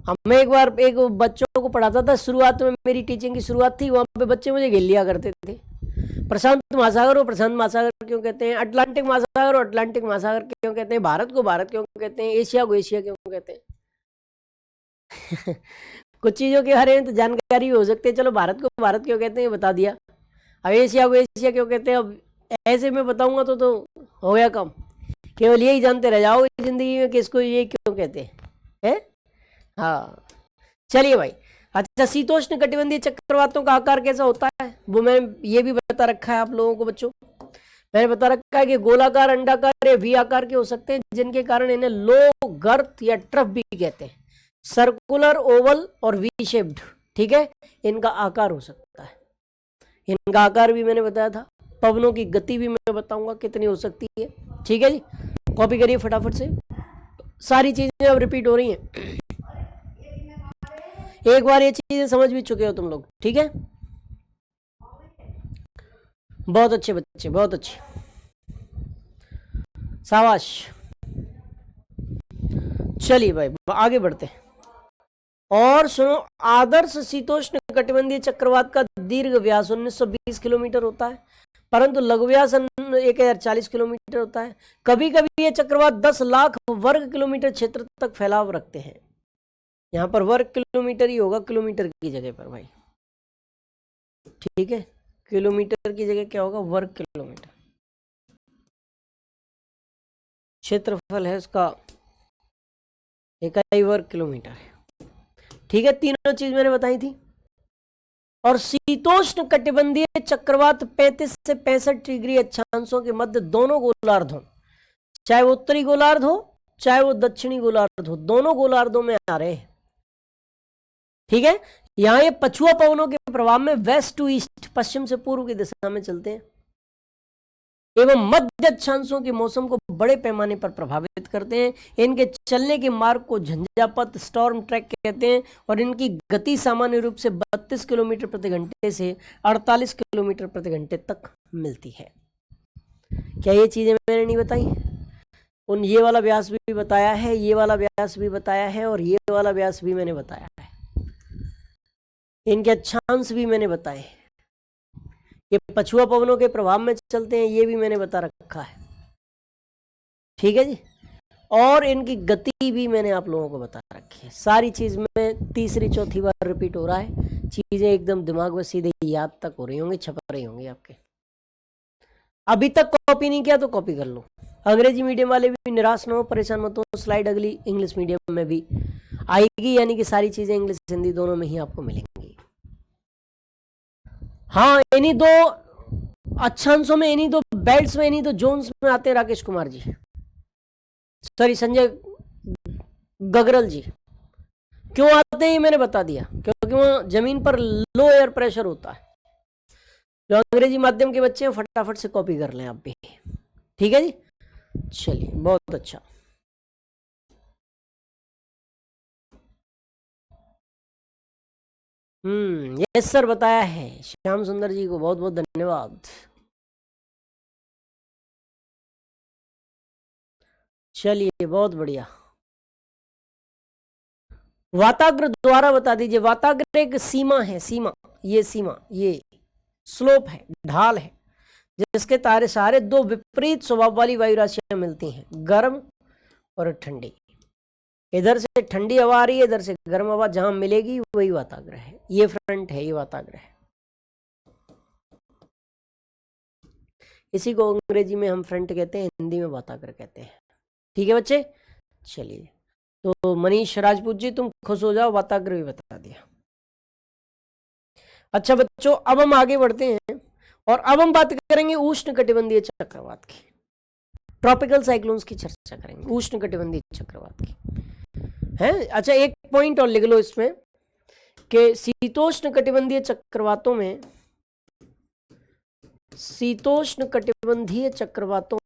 अब मैं एक बार एक बच्चों को पढ़ाता था, शुरुआत में मेरी टीचिंग की शुरुआत थी, वहां पे बच्चे मुझे घेर लिया करते थे, प्रशांत महासागर और प्रशांत महासागर क्यों कहते हैं, अटलांटिक महासागर और अटलांटिक महासागर क्यों कहते हैं, भारत को भारत क्यों कहते हैं, एशिया को एशिया क्यों कहते हैं। कुछ चीजों के बारे में तो जानकारी हो सकती है, चलो भारत को भारत क्यों कहते हैं बता दिया, अब एशिया को एशिया क्यों कहते हैं, अब ऐसे में बताऊंगा तो हो गया कम, केवल यही जानते रह जाओ जिंदगी में कि इसको ये क्यों कहते हैं। हाँ चलिए भाई। अच्छा, शीतोष्ण कटिबंधीय चक्रवातों का आकार कैसा होता है वो मैं ये भी बता रखा है आप लोगों को बच्चों। मैंने बता रखा है कि गोलाकार, अंडाकार या वी आकार के हो सकते हैं, जिनके कारण इन्हें लो गर्त या ट्रफ भी कहते हैं। सर्कुलर, ओवल और वी शेप्ड, ठीक है, इनका आकार हो सकता है। इनका आकार भी मैंने बताया था। पवनों की गति भी मैं बताऊंगा कितनी हो सकती है। ठीक है जी, कॉपी करिए फटाफट से, सारी चीजें अब रिपीट हो रही हैं, एक बार ये चीजें समझ भी चुके हो तुम लोग। ठीक है, बहुत अच्छे बच्चे, बहुत अच्छे, शाबाश। चलिए भाई आगे बढ़ते हैं और सुनो, आदर्श शीतोष्ण कटिबंधीय चक्रवात का दीर्घ व्यास 1920 किलोमीटर होता है, परंतु लघु व्यास 1040 किलोमीटर होता है। कभी कभी ये चक्रवात 10 लाख वर्ग किलोमीटर क्षेत्र तक फैलाव रखते हैं। यहाँ पर वर्ग किलोमीटर ही होगा, किलोमीटर की जगह पर भाई। ठीक है, किलोमीटर की जगह क्या होगा, वर्ग किलोमीटर। क्षेत्रफल है उसका 1 वर्ग किलोमीटर है। ठीक है, तीनों चीज मैंने बताई थी। और शीतोष्ण कटिबंधीय चक्रवात 35 से 65 डिग्री अक्षांशों के मध्य दोनों गोलार्धों, चाहे वो उत्तरी गोलार्ध हो चाहे वो दक्षिणी गोलार्ध हो, दोनों गोलार्धों में आ रहे हैं। ठीक है, यहां ये पछुआ पवनों के प्रभाव में वेस्ट टू ईस्ट, पश्चिम से पूर्व की दिशा में चलते हैं एवं मध्य अक्षांशों के मौसम को बड़े पैमाने पर प्रभावित करते हैं। इनके चलने के मार्ग को झंझापथ स्टॉर्म ट्रैक कहते हैं और इनकी गति सामान्य रूप से 32 किलोमीटर प्रति घंटे से 48 किलोमीटर प्रति घंटे तक मिलती है। क्या ये चीजें मैंने नहीं बताई? उन ये वाला व्यास भी बताया है, ये वाला व्यास भी बताया है और ये वाला व्यास भी मैंने बताया है। इनके अक्षांश भी मैंने बताए। ये पछुआ पवनों के प्रभाव में चलते हैं, ये भी मैंने बता रखा है। ठीक है जी, और इनकी गति भी मैंने आप लोगों को बता रखी है। सारी चीज में तीसरी चौथी बार रिपीट हो रहा है, चीजें एकदम दिमाग में सीधे याद तक हो रही होंगी, छप रही होंगी आपके। अभी तक कॉपी नहीं किया तो कॉपी कर लो। अंग्रेजी मीडियम वाले भी निराश ना हो, परेशान मत हो, स्लाइड अगली इंग्लिश मीडियम में भी आएगी, यानी कि सारी चीजें इंग्लिश हिंदी दोनों में ही आपको मिलेंगी। हाँ, इन्हीं दो अक्षांशों में, इन्हीं दो बेल्ट्स में, इन्हीं दो जोन्स में आते हैं राकेश कुमार जी, सॉरी संजय गगरल जी। क्यों आते हैं ये मैंने बता दिया, क्योंकि वहां जमीन पर लो एयर प्रेशर होता है। जो अंग्रेजी माध्यम के बच्चे हैं फटाफट से कॉपी कर लें आप भी। ठीक है जी, चलिए बहुत अच्छा। यस सर, बताया है। श्याम सुंदर जी को बहुत बहुत धन्यवाद। चलिए बहुत बढ़िया। वाताग्र द्वारा बता दीजिए। वाताग्र एक सीमा है, सीमा, ये स्लोप है, ढाल है, जिसके तारे सहारे दो विपरीत स्वभाव वाली वायु राशियां मिलती हैं, गर्म और ठंडी। इधर से ठंडी हवा आ रही है, इधर से गर्म हवा, जहां मिलेगी वही वाताग्र है। ये फ्रंट है, ये वाताग्र है। इसी को अंग्रेजी में हम फ्रंट कहते हैं, हिंदी में वाताग्र कहते हैं। ठीक है बच्चे, चलिए। तो मनीष राजपूत जी तुम खुश हो जाओ, वाताग्र भी बता दिया। अच्छा बच्चों, अब हम आगे बढ़ते हैं और अब हम बात करेंगे उष्ण कटिबंधीय चक्रवात की। ट्रॉपिकल साइक्लोन्स की चर्चा करेंगे, उष्ण कटिबंधीय चक्रवात की है। अच्छा, एक पॉइंट और लिख लो इसमें कि शीतोष्ण कटिबंधीय चक्रवातों में, शीतोष्ण कटिबंधीय चक्रवातों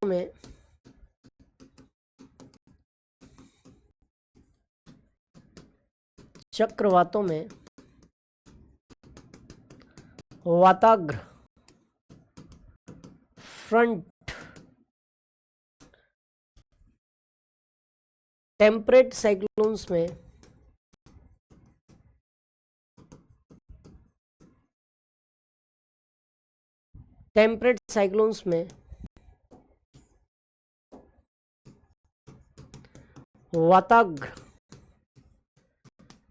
में वाताग्र, फ्रंट, टेम्परेट साइक्लोन्स में वाताग्र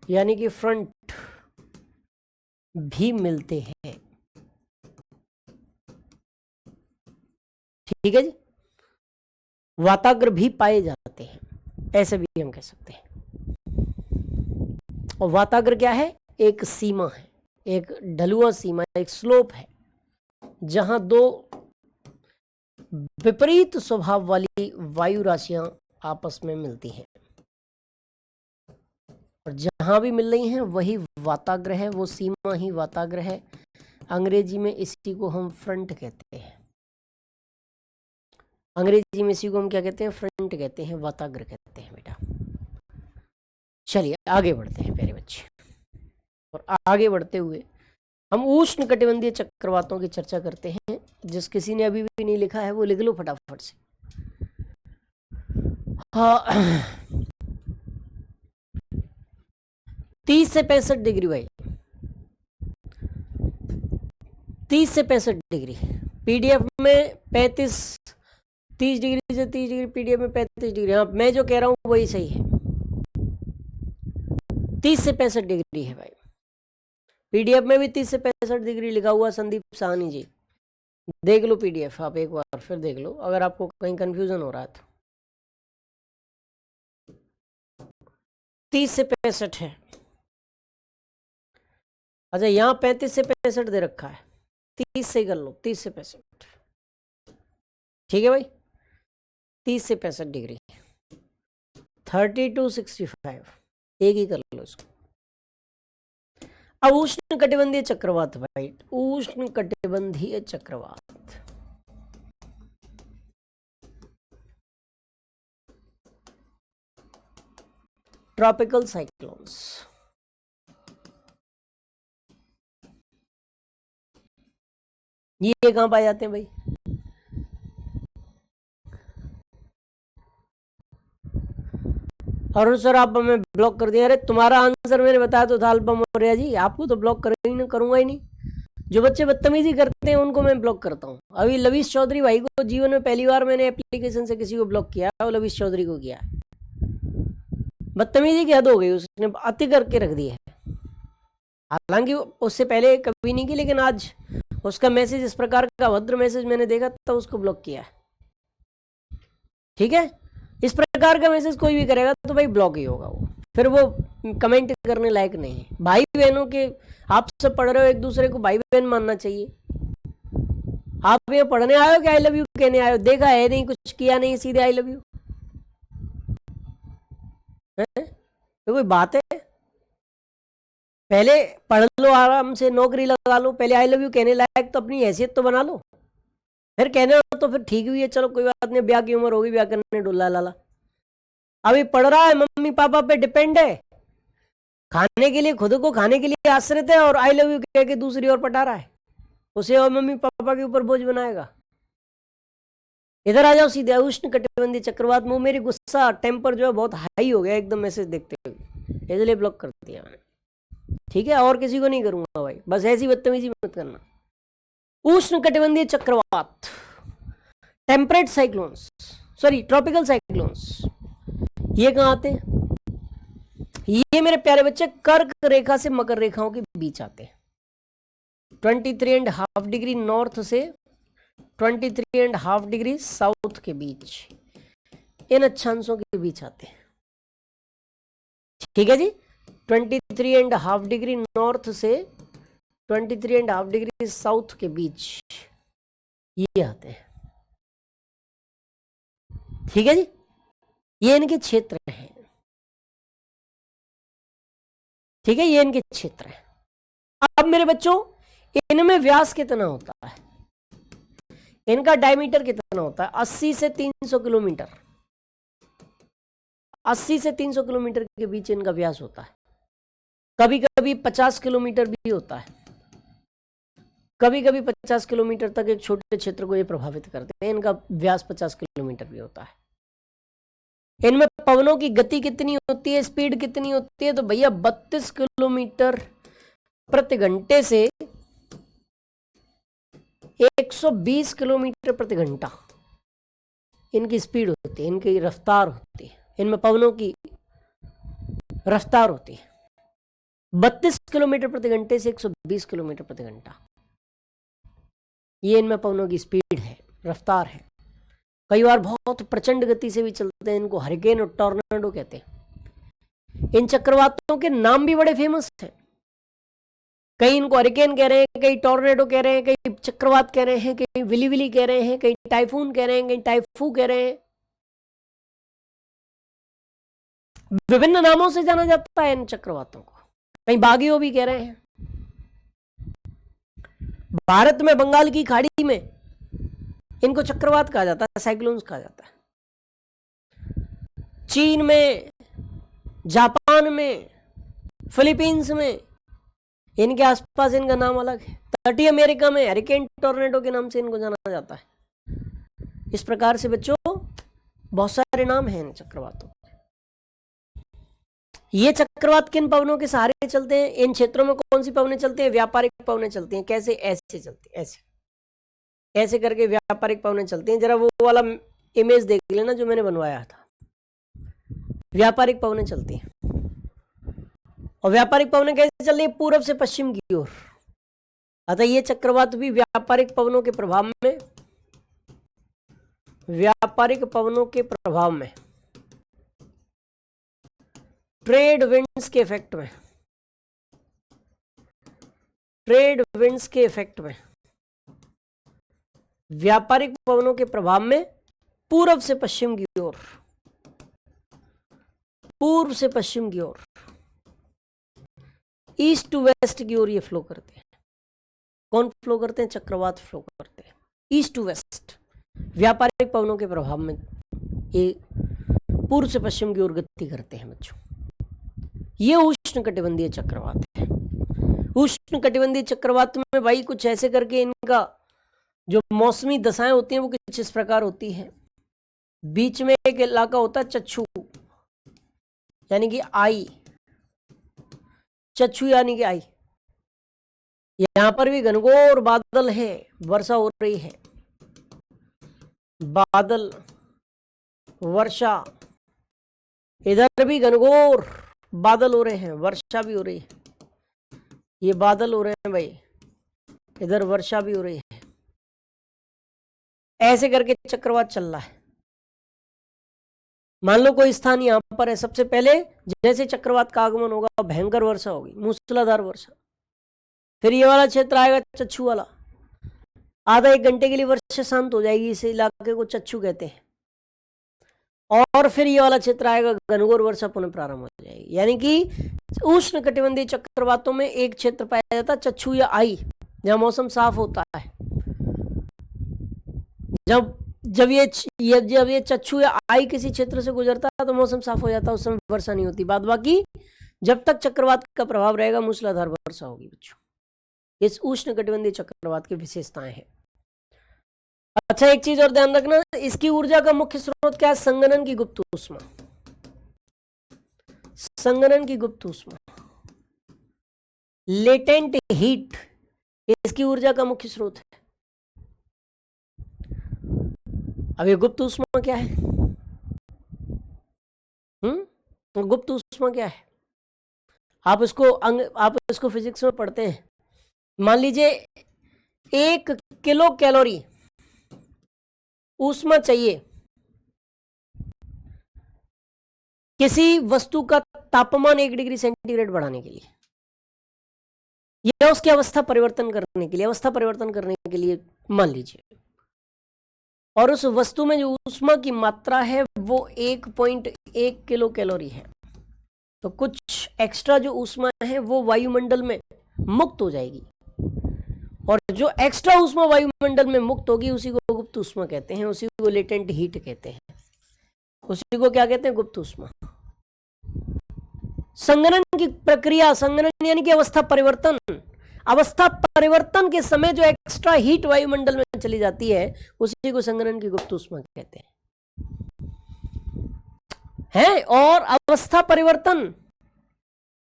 यानी कि फ्रंट भी मिलते हैं। ठीक है जी, वाताग्र भी पाए जाते हैं, ऐसे भी हम कह सकते हैं। और वाताग्र क्या है? एक सीमा है, एक ढलुआ सीमा, एक स्लोप है, जहां दो विपरीत स्वभाव वाली वायु राशियां आपस में मिलती हैं, और जहां भी मिल रही हैं वही वाताग्र है, वो सीमा ही वाताग्र है। अंग्रेजी में इसी को हम फ्रंट कहते हैं। अंग्रेजी में इसी को हम क्या कहते हैं? फ्रंट कहते हैं, वाताग्र कहते हैं बेटा। चलिए आगे बढ़ते हैं प्यारे बच्चे, और आगे बढ़ते हुए हम उष्ण कटिबंधीय चक्रवातों की चर्चा करते हैं। जिस किसी ने अभी भी नहीं लिखा है वो लिख लो फटाफट से। हाँ, 30 से 65 डिग्री भाई, 30 से 65 डिग्री। पीडीएफ में 30 डिग्री से 30 डिग्री, पीडीएफ में 35 डिग्री। हाँ, मैं जो कह रहा हूं वही सही है, 30 से 65 डिग्री है भाई। पीडीएफ में भी 30 से 65 डिग्री लिखा हुआ। संदीप साहनी जी देख लो पीडीएफ, आप एक बार फिर देख लो अगर आपको कहीं कंफ्यूजन हो रहा है तो। 30 से 65 है। अच्छा यहाँ 35 से 65 दे रखा है, 30 से ही कर लो, 30 से 65, ठीक है भाई। 30 से 65 डिग्री, 30 to 65, एक ही कर लो इसको। अब उष्ण कटिबंधीय चक्रवात भाई, उष्ण कटिबंधीय चक्रवात, ट्रॉपिकल साइक्लोन्स। ये कहां पाए जाते हैं भाई? अरुण सर आप हमें ब्लॉक कर दिया। अरे तुम्हारा आंसर मैंने बताया तो था अल्पा मौर्य जी, आपको तो ब्लॉक करूंगा ही नहीं। जो बच्चे बदतमीजी करते हैं उनको मैं ब्लॉक करता हूँ। अभी लवीश चौधरी भाई को जीवन में पहली बार मैंने एप्लीकेशन से किसी को ब्लॉक किया है, वो लवीश चौधरी को किया है। बदतमीजी की हद हो गई, उसने अति करके रख दिया है। हालांकि उससे पहले कभी नहीं की, लेकिन आज उसका मैसेज इस प्रकार का अभद्र मैसेज मैंने देखा तो उसको ब्लॉक किया है। ठीक है, इस प्रकार का मैसेज कोई भी करेगा तो भाई ब्लॉक ही होगा वो, फिर वो कमेंट करने लायक नहीं है। भाई बहनों के आप सब पढ़ रहे हो, एक दूसरे को भाई बहन मानना चाहिए। आप ये पढ़ने आए हो कि आई लव यू कहने आए हो? देखा है नहीं, कुछ किया नहीं, सीधे आई लव यू तो कोई बात है? पहले पढ़ लो, आराम से नौकरी लगा लो, पहले आई लव यू कहने लायक तो अपनी हैसियत तो बना लो, फिर कहने हो तो फिर ठीक भी है, चलो कोई बात नहीं, ब्याह की उम्र होगी, ब्याह करने डुल्ला लाला। अभी पढ़ रहा है, मम्मी पापा पे डिपेंड है, खाने के लिए खुद को खाने के लिए आश्रित है, और आई लव यू कह के दूसरी ओर पटा रहा है उसे, और मम्मी पापा के ऊपर बोझ बनाएगा। इधर आ जाओ सीधे। उष्ण कटिबंधीय चक्रवात में मेरी गुस्सा टेम्पर जो है बहुत हाई हो गया एकदम मैसेज देखते हुए, इसलिए ब्लॉक कर दिया मैंने। ठीक है, और किसी को नहीं करूंगा भाई, बस ऐसी बदतमीजी मत करना। उष्ण कटिबंधीय चक्रवात, temperate cyclones, sorry tropical cyclones, ये कहां आते हैं? ये मेरे प्यारे बच्चे कर्क रेखा से मकर रेखाओं के बीच आते हैं। 23.5 डिग्री नॉर्थ से 23.5 डिग्री साउथ के बीच, इन अक्षांशों के बीच आते हैं। ठीक है जी, 23.5 डिग्री नॉर्थ से 23.5 डिग्री साउथ के बीच ये आते हैं। ठीक है जी, ये इनके क्षेत्र हैं। ठीक है, ये इनके क्षेत्र है। अब मेरे बच्चों, इनमें व्यास कितना होता है? इनका डायमीटर कितना होता है? 80 से 300 किलोमीटर, 80 से 300 किलोमीटर के बीच इनका व्यास होता है। कभी कभी 50 किलोमीटर भी होता है, कभी कभी 50 किलोमीटर तक एक छोटे क्षेत्र को ये प्रभावित करते हैं। इनका व्यास 50 किलोमीटर भी होता है। इनमें पवनों की गति कितनी होती है, स्पीड कितनी होती है? तो भैया 32 किलोमीटर प्रति घंटे से 120 किलोमीटर प्रति घंटा इनकी स्पीड होती है, इनकी रफ्तार होती है। इनमें पवनों की रफ्तार होती है 32 किलोमीटर प्रति घंटे से 120 किलोमीटर प्रति घंटा। ये इनमें पवनों की स्पीड है, रफ्तार है। कई बार बहुत प्रचंड गति से भी चलते हैं, इनको हरिकेन और टॉर्नाडो कहते हैं। इन चक्रवातों के नाम भी बड़े फेमस हैं। कई इनको हरिकेन कह रहे हैं, कई टॉर्नेडो कह रहे हैं, कई चक्रवात कह रहे हैं, कई विली विली कह रहे हैं, कई टाइफून कह रहे हैं, कई टाइफू कह रहे हैं। विभिन्न नामों से जाना जाता है इन चक्रवातों को। कई बागियो भी कह रहे हैं। भारत में बंगाल की खाड़ी में इनको चक्रवात कहा जाता है, साइक्लोन्स कहा जाता है। चीन में, जापान में, फिलीपींस में इनके आसपास इनका नाम अलग है। तटीय अमेरिका में हरिकेन टॉर्नेडो के नाम से इनको जाना जाता है। इस प्रकार से बच्चों बहुत सारे नाम हैं इन चक्रवातों। ये चक्रवात किन पवनों के सहारे चलते हैं? इन क्षेत्रों में कौन सी पवनें चलती हैं? व्यापारिक पवनें चलती हैं। कैसे? ऐसे चलती हैं, ऐसे ऐसे करके व्यापारिक पवनें चलती हैं। जरा वो वाला इमेज देख लेना जो मैंने बनवाया था। व्यापारिक पवनें चलती हैं, और व्यापारिक पवनें कैसे चल रही हैं? पूर्व से पश्चिम की ओर। अतः ये चक्रवात भी व्यापारिक पवनों के प्रभाव में, व्यापारिक पवनों के प्रभाव में ट्रेड विंड्स के इफेक्ट में, ट्रेड विंड्स के इफेक्ट में, व्यापारिक पवनों के प्रभाव में पूर्व से पश्चिम की ओर, पूर्व से पश्चिम की ओर, ईस्ट टू वेस्ट की ओर ये फ्लो करते हैं। कौन फ्लो करते हैं? चक्रवात फ्लो करते हैं ईस्ट टू वेस्ट। व्यापारिक पवनों के प्रभाव में ये पूर्व से पश्चिम की ओर गति करते हैं बच्चों। ये उष्णकटिबंधीय चक्रवात है। उष्णकटिबंधीय चक्रवात में भाई कुछ ऐसे करके इनका जो मौसमी दशाएं होती हैं वो कुछ इस प्रकार होती हैं। बीच में एक इलाका होता है चच्छू, यानी कि आई, चच्छू यानी कि आई। यहां पर भी घनघोर बादल है, वर्षा हो रही है, बादल वर्षा, इधर भी घनघोर बादल हो रहे हैं, वर्षा भी हो रही है। ये बादल हो रहे हैं भाई, इधर वर्षा भी हो रही है। ऐसे करके चक्रवात चल रहा है। मान लो कोई स्थान यहां पर है, सबसे पहले जैसे चक्रवात का आगमन होगा भयंकर वर्षा होगी, मूसलाधार वर्षा। फिर ये वाला क्षेत्र आएगा चच्छू वाला, आधा एक घंटे के लिए वर्षा शांत हो जाएगी, इस इलाके को चच्छू कहते हैं। और फिर ये वाला क्षेत्र आएगा, घनघोर वर्षा पुनः प्रारंभ हो जाएगी। यानी कि उष्णकटिबंधीय चक्रवातों में एक क्षेत्र पाया जाता है चच्छू या आई, जहां मौसम साफ होता है। जब ये चच्छू या आई किसी क्षेत्र से गुजरता है तो मौसम साफ हो जाता है, उस समय वर्षा नहीं होती। बाद बाकी जब तक चक्रवात का प्रभाव रहेगा मूसलाधार वर्षा होगी बच्चों। इस उष्णकटिबंधीय चक्रवात की विशेषताएं हैं। अच्छा, एक चीज और ध्यान रखना, इसकी ऊर्जा का मुख्य स्रोत क्या है? संघनन की गुप्त ऊष्मा। संघनन की गुप्त ऊष्मा, लेटेंट हीट, इसकी ऊर्जा का मुख्य स्रोत है। अब ये गुप्त ऊष्मा क्या है? गुप्त ऊष्मा क्या है? आप इसको फिजिक्स में पढ़ते हैं। मान लीजिए 1 किलो कैलोरी ऊष्मा चाहिए किसी वस्तु का तापमान 1 डिग्री सेंटीग्रेड बढ़ाने के लिए, या उसकी अवस्था परिवर्तन करने के लिए मान लीजिए, और उस वस्तु में जो ऊष्मा की मात्रा है वो 1.1 किलो कैलोरी है, तो कुछ एक्स्ट्रा जो ऊष्मा है वो वायुमंडल में मुक्त हो जाएगी, और जो एक्स्ट्रा ऊष्मा वायुमंडल में मुक्त होगी उसी को गुप्त ऊष्मा कहते हैं, उसी को लेटेंट हीट कहते हैं, उसी को क्या कहते हैं? गुप्त ऊष्मा। संघनन की प्रक्रिया, संघनन यानी कि अवस्था परिवर्तन, अवस्था परिवर्तन के समय जो एक्स्ट्रा हीट वायुमंडल में चली जाती है उसी को संघनन की गुप्त ऊष्मा कहते हैं। और अवस्था परिवर्तन,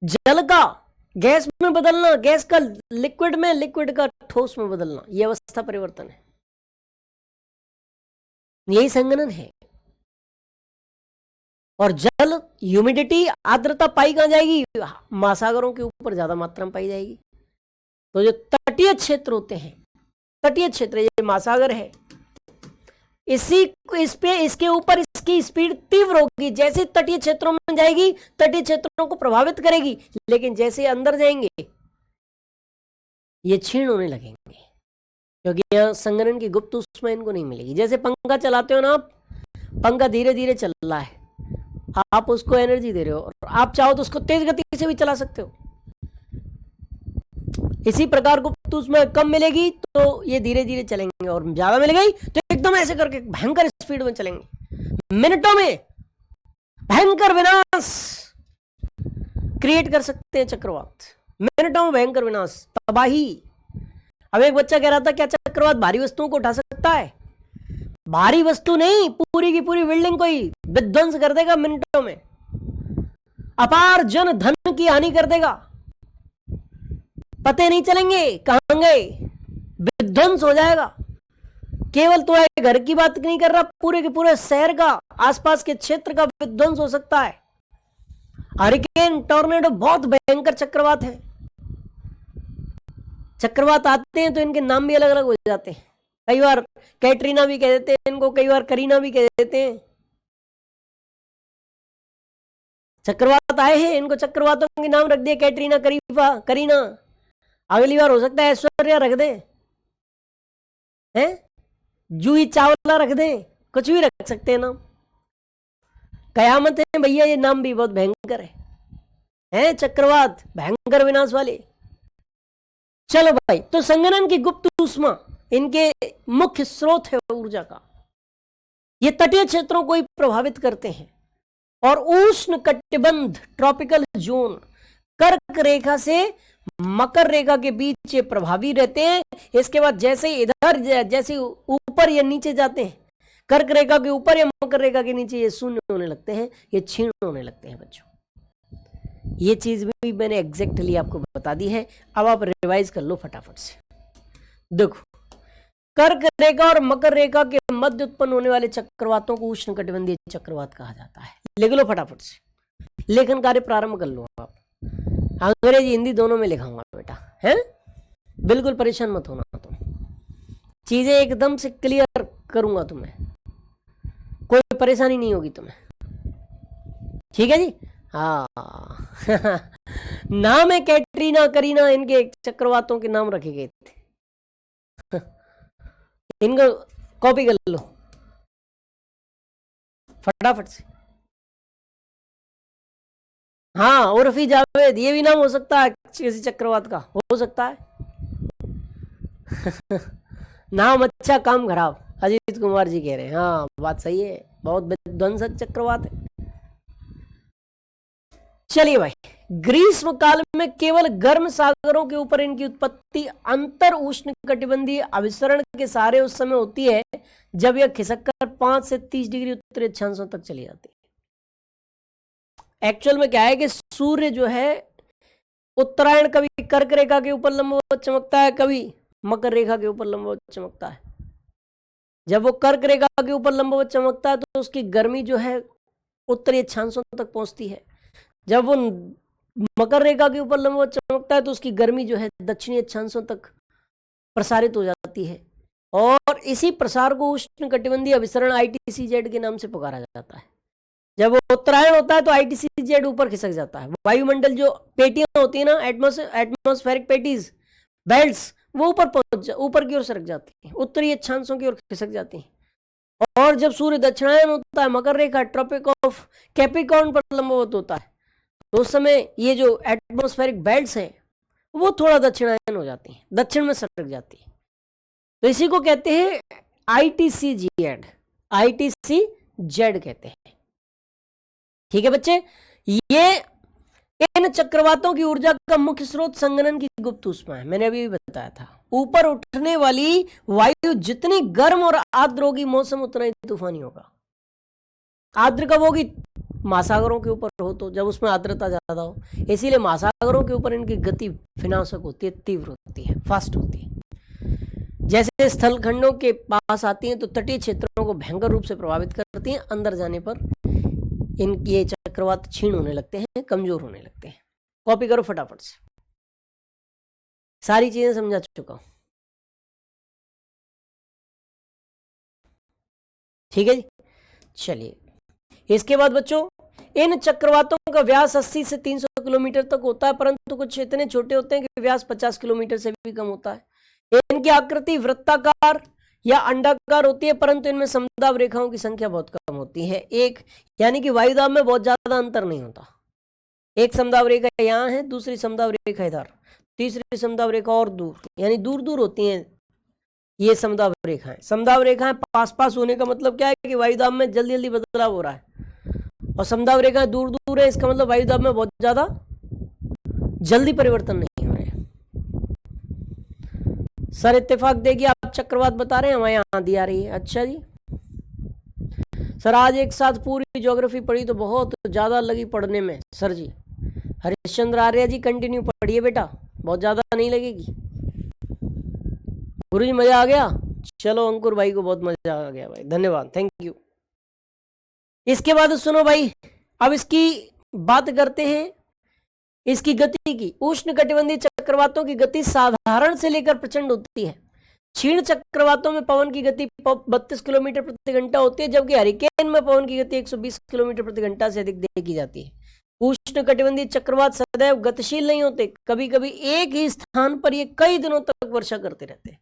जल का गैस में बदलना, गैस का लिक्विड में, लिक्विड का ठोस में बदलना, यह अवस्था परिवर्तन है, यही संघनन है। और जल, ह्यूमिडिटी, आर्द्रता पाई कहां जाएगी? महासागरों के ऊपर ज्यादा मात्रा में पाई जाएगी। तो जो तटीय क्षेत्र होते हैं, तटीय क्षेत्र, ये महासागर है, इसके ऊपर इसकी स्पीड तीव्र होगी। जैसे तटीय क्षेत्रों में जाएगी तटीय क्षेत्रों को प्रभावित करेगी, लेकिन जैसे अंदर जाएंगे ये क्षीण होने लगेंगे, क्योंकि यहां संघनन की गुप्त ऊष्मा इनको नहीं मिलेगी। जैसे पंखा चलाते हो ना आप, पंखा धीरे धीरे चल रहा है, आप उसको एनर्जी दे रहे हो, और आप चाहो तो उसको तेज गति से भी चला सकते हो। इसी प्रकार गुप्त ऊष्मा कम मिलेगी तो ये धीरे धीरे चलेंगे, और ज्यादा मिल गई तो एकदम ऐसे करके भयंकर स्पीड में चलेंगे, मिनटों में भयंकर विनाश क्रिएट कर सकते हैं चक्रवात, मिनटों में भयंकर विनाश, तबाही। अब एक बच्चा कह रहा था क्या चक्रवात भारी वस्तुओं को उठा सकता है? भारी वस्तु नहीं, पूरी की पूरी बिल्डिंग को ही विध्वंस कर देगा मिनटों में, अपार जन धन की हानि कर देगा, पते नहीं चलेंगे कहां गए, विध्वंस हो जाएगा। केवल तुम्हारे घर की बात नहीं कर रहा, पूरे के पूरे शहर का, आसपास के क्षेत्र का विध्वंस हो सकता है। हरिकेन, टॉर्नेडो बहुत भयंकर चक्रवात है। चक्रवात आते हैं तो इनके नाम भी अलग अलग हो जाते हैं, कई बार कैटरीना भी कह देते हैं इनको, कई बार करीना भी कह देते हैं। चक्रवात आए हैं, इनको चक्रवातों के नाम रख दिए, कैटरीना, करीना, अगली बार हो सकता है ऐश्वर्या रख दे, हैं, जूही चावला रख दे, कुछ भी रख सकते हैं नाम। कयामत है भैया, ये नाम भी बहुत भयंकर है चक्रवात, भयंकर विनाश वाले। चलो भाई, तो संगणन की गुप्त ऊष्मा इनके मुख्य स्रोत है ऊर्जा का। ये तटीय क्षेत्रों को ही प्रभावित करते हैं और उष्ण कटिबंध ट्रॉपिकल जोन कर्क रेखा से मकर रेखा के बीच ये प्रभावी रहते हैं। इसके बाद जैसे इधर जैसे ऊपर या नीचे जाते हैं, कर्क रेखा के ऊपर या मकर रेखा के नीचे ये शून्य होने लगते हैं, ये क्षीण होने लगते हैं बच्चों। ये चीज भी मैंने एग्जैक्टली आपको बता दी है। अब आप रिवाइज कर लो फटाफट से। देखो, कर्क रेखा और मकर रेखा के मध्य उत्पन्न होने वाले चक्रवातों को उष्णकटिबंधीय चक्रवात कहा जाता है। लिख लो फटाफट से, लेखन कार्य प्रारंभ कर लो आप। अंग्रेजी हिंदी दोनों में लिखाऊंगा बेटा, है, बिल्कुल परेशान मत होना तुम, चीजें एकदम से क्लियर करूंगा तुम्हें, कोई परेशानी नहीं होगी तुम्हें, ठीक है जी। हाँ नाम है कैटरीना, करीना, इनके चक्रवातों के नाम रखे गए थे। इनको कॉपी कर लो फटाफट से। हाँ, उर्फी जावेद, ये भी नाम हो सकता है किसी चक्रवात का, हो सकता है। नाम अच्छा काम खराब, अजीत कुमार जी कह रहे हैं। हाँ बात सही है, बहुत विध्वंसक चक्रवात है। चलिए भाई, ग्रीष्म काल में केवल गर्म सागरों के ऊपर इनकी उत्पत्ति अंतर उष्ण कटिबंधीय अभिसरण के सहारे उस समय होती है जब यह खिसककर 5 से 30 डिग्री उत्तरी अक्षांशों तक चली जाती है। एक्चुअल में क्या है कि सूर्य जो है उत्तरायण कभी कर्क रेखा के ऊपर लंबवत चमकता है, कभी मकर रेखा के ऊपर लंबवत चमकता है। जब वो कर्क रेखा के ऊपर लंबवत चमकता है तो उसकी गर्मी जो है उत्तरी अक्षांशों तक पहुंचती है। जब वो मकर रेखा के ऊपर लंबवत चमकता है तो उसकी गर्मी जो है दक्षिणी अक्षांशों तक प्रसारित हो जाती है, और इसी प्रसार को उष्ण कटिबंधीय अभिसरण ITCZ के नाम से पुकारा जाता है। जब वो उत्तरायण होता है तो ITCZ ऊपर खिसक जाता है। वायुमंडल जो पेटियां होती है ना, एटमॉस्फेरिक पेटीज, बेल्ट्स, वो ऊपर की ओर सरक जाती है, उत्तरी अक्षांशों की ओर खिसक जाती है। और जब सूर्य दक्षिणायन होता है, मकर रेखा ट्रॉपिक ऑफ कैप्रिकॉर्न पर लंबवत होता है, तो उस समय ये जो एटमॉस्फेरिक बेल्ट्स हैं वो थोड़ा दक्षिणायन हो जाती हैं, दक्षिण में सरक जाती है। तो इसी को कहते हैं ITCZ, ITCZ कहते हैं। ठीक है बच्चे, ये इन चक्रवातों की ऊर्जा का मुख्य स्रोत संगणन की गुप्त ऊष्मा है। मैंने अभी बताया था, ऊपर उठने वाली वायु जितनी गर्म और आर्द्र होगी मौसम उतना ही तूफानी होगा। आर्द्र कब होगी? महासागरों के ऊपर हो तो, जब उसमें आर्द्रता ज्यादा हो। इसीलिए महासागरों के ऊपर इनकी गति विनाशक होती है, तीव्र होती है, फास्ट होती है। जैसे स्थल खंडों के पास आती हैं तो तटीय क्षेत्रों को भयंकर रूप से प्रभावित करती हैं। अंदर जाने पर इनके ये चक्रवात क्षीण होने लगते हैं, कमजोर होने लगते हैं। कॉपी करो फटाफट से, सारी चीजें समझा चुका हूं, ठीक है जी। चलिए, इसके बाद बच्चों, इन चक्रवातों का व्यास 80 से 300 किलोमीटर तक होता है, परंतु कुछ इतने छोटे होते हैं कि व्यास 50 किलोमीटर से भी कम होता है। इनकी आकृति वृत्ताकार या अंडाकार होती है, परंतु इनमें समदाब रेखाओं की संख्या बहुत कम होती है। एक यानी कि वायुदाब में बहुत ज्यादा अंतर नहीं होता। एक समदाब रेखा यहाँ है, दूसरी समदाब रेखा इधर, तीसरी समदाब रेखा और दूर, यानी दूर दूर होती हैं ये समदाब रेखाएं। समदाब रेखाएं पास पास होने का मतलब क्या है कि वायुदाब में जल्दी जल्दी बदलाव हो रहा है, और समदाब रेखाएं दूर दूर है, इसका मतलब वायुदाब में बहुत ज्यादा जल्दी परिवर्तन नहीं हो रहे। सर इत्तेफाक देगी, आप चक्रवात बता रहे हैं, हमारे यहाँ आंधी आ रही है। अच्छा जी सर, आज एक साथ पूरी ज्योग्राफी पढ़ी तो बहुत ज्यादा लगी पढ़ने में सर जी। हरिश्चंद्र आर्य जी कंटिन्यू पढ़िए बेटा, बहुत ज्यादा नहीं लगेगी। गुरुजी मजा आ गया? चलो अंकुर भाई को बहुत मजा आ गया भाई, धन्यवाद, थैंक यू। इसके बाद सुनो भाई, अब इसकी बात करते हैं इसकी गति की। उष्ण कटिबंधीय चक्रवातों की गति साधारण से लेकर प्रचंड होती है। क्षीण चक्रवातों में पवन की गति 32 किलोमीटर प्रति घंटा होती है, जबकि हरिकेन में पवन की गति 120 किलोमीटर प्रति घंटा से अधिक देखी जाती है। उष्णकटिबंधीय चक्रवात सदैव गतिशील नहीं होते, कभी कभी एक ही स्थान पर ये कई दिनों तक वर्षा करते रहते हैं।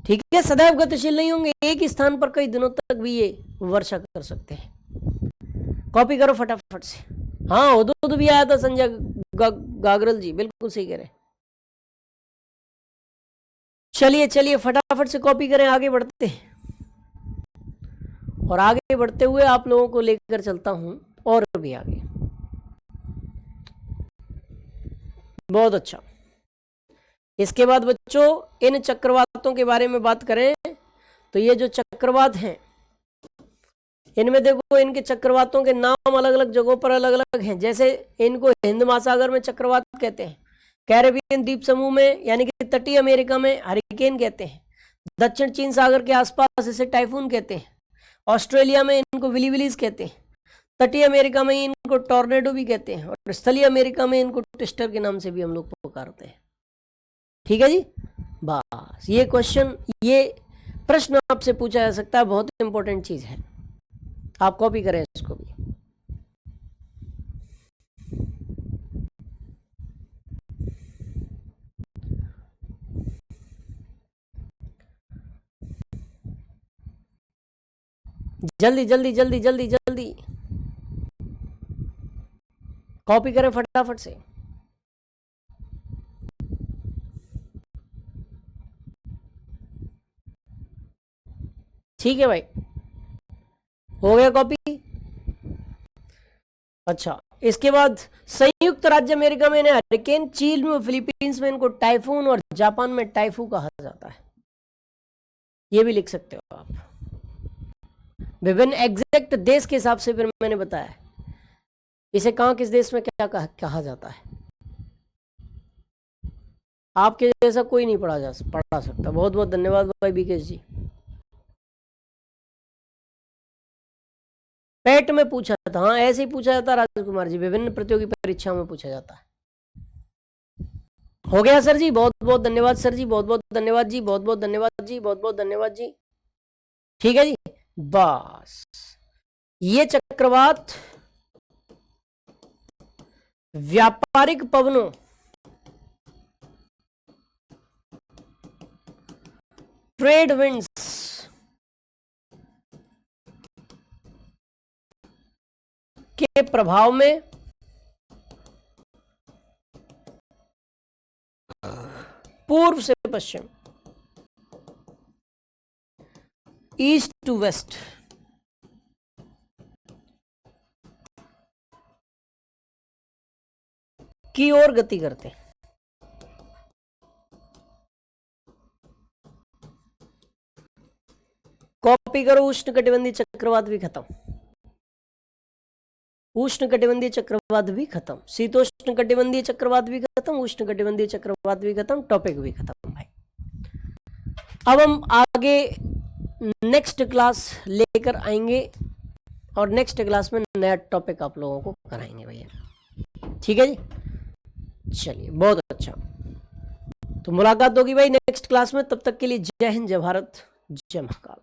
ठीक है, सदैव गतिशील नहीं होंगे, एक ही स्थान पर कई दिनों तक भी ये वर्षा कर सकते हैं। कॉपी करो फटाफट से। हाँ, हुदहुद भी आया था संजय गागरल जी, बिल्कुल सही कह रहे। चलिए चलिए फटाफट से कॉपी करें, आगे बढ़ते हैं। और आगे बढ़ते हुए आप लोगों को लेकर चलता हूं और भी आगे। बहुत अच्छा। इसके बाद बच्चों इन चक्रवातों के बारे में बात करें तो ये जो चक्रवात हैं इनमें देखो इनके चक्रवातों के नाम अलग अलग जगहों पर अलग अलग हैं। जैसे इनको हिंद महासागर में चक्रवात कहते हैं, कैरेबियन द्वीप समूह में यानी कि तटीय अमेरिका में हरिकेन कहते हैं, दक्षिण चीन सागर के आसपास इसे टाइफून कहते हैं, ऑस्ट्रेलिया में इनको विलीविलीज कहते हैं, तटीय अमेरिका में इनको टॉर्नेडो भी कहते हैं, और स्थलीय अमेरिका में इनको ट्विस्टर के नाम से भी हम लोग पुकारते हैं। ठीक है जी, बस ये क्वेश्चन, ये प्रश्न आपसे पूछा जा सकता है, बहुत इंपॉर्टेंट चीज है, आप कॉपी करें इसको भी। जल्दी जल्दी जल्दी जल्दी जल्दी कॉपी करें फटाफट से। ठीक है भाई, हो गया कॉपी। अच्छा, इसके बाद संयुक्त राज्य अमेरिका में इन्हें हरिकेन, चीन में फिलीपींस में इनको टाइफून और जापान में टाइफू कहा जाता है। ये भी लिख सकते हो आप। विभिन्न एग्जैक्ट देश के हिसाब से फिर मैंने बताया इसे कहां किस देश में क्या कहा जाता है। आपके जैसा कोई नहीं पढ़ा सकता। बहुत बहुत धन्यवाद भाई बीकेश जी। पेट में पूछा था, हाँ ऐसे ही पूछा जाता राजकुमार जी, विभिन्न प्रतियोगी परीक्षाओं में पूछा जाता है। हो गया सर जी, बहुत बहुत धन्यवाद सर जी, बहुत बहुत धन्यवाद जी, बहुत बहुत धन्यवाद जी, बहुत बहुत धन्यवाद जी। ठीक है जी, बस ये चक्रवात व्यापारिक पवनों, ट्रेड विंड्स के प्रभाव में पूर्व से पश्चिम, ईस्ट टू वेस्ट की ओर गति करते हैं। कॉपी करो, उष्णकटिबंधीय चक्रवात भी खत्म, उष्णकटिबंधीय चक्रवात भी खत्म, शीतोष्णकटिबंधीय चक्रवात भी खत्म, उष्णकटिबंधीय चक्रवात भी खत्म, टॉपिक भी खत्म भाई। अब हम आगे नेक्स्ट क्लास लेकर आएंगे और नेक्स्ट क्लास में नया टॉपिक आप लोगों को कराएंगे भैया। ठीक है जी, चलिए बहुत अच्छा। तो मुलाकात होगी भाई नेक्स्ट क्लास में, तब तक के लिए जय हिंद, जय भारत, जय महाकाल।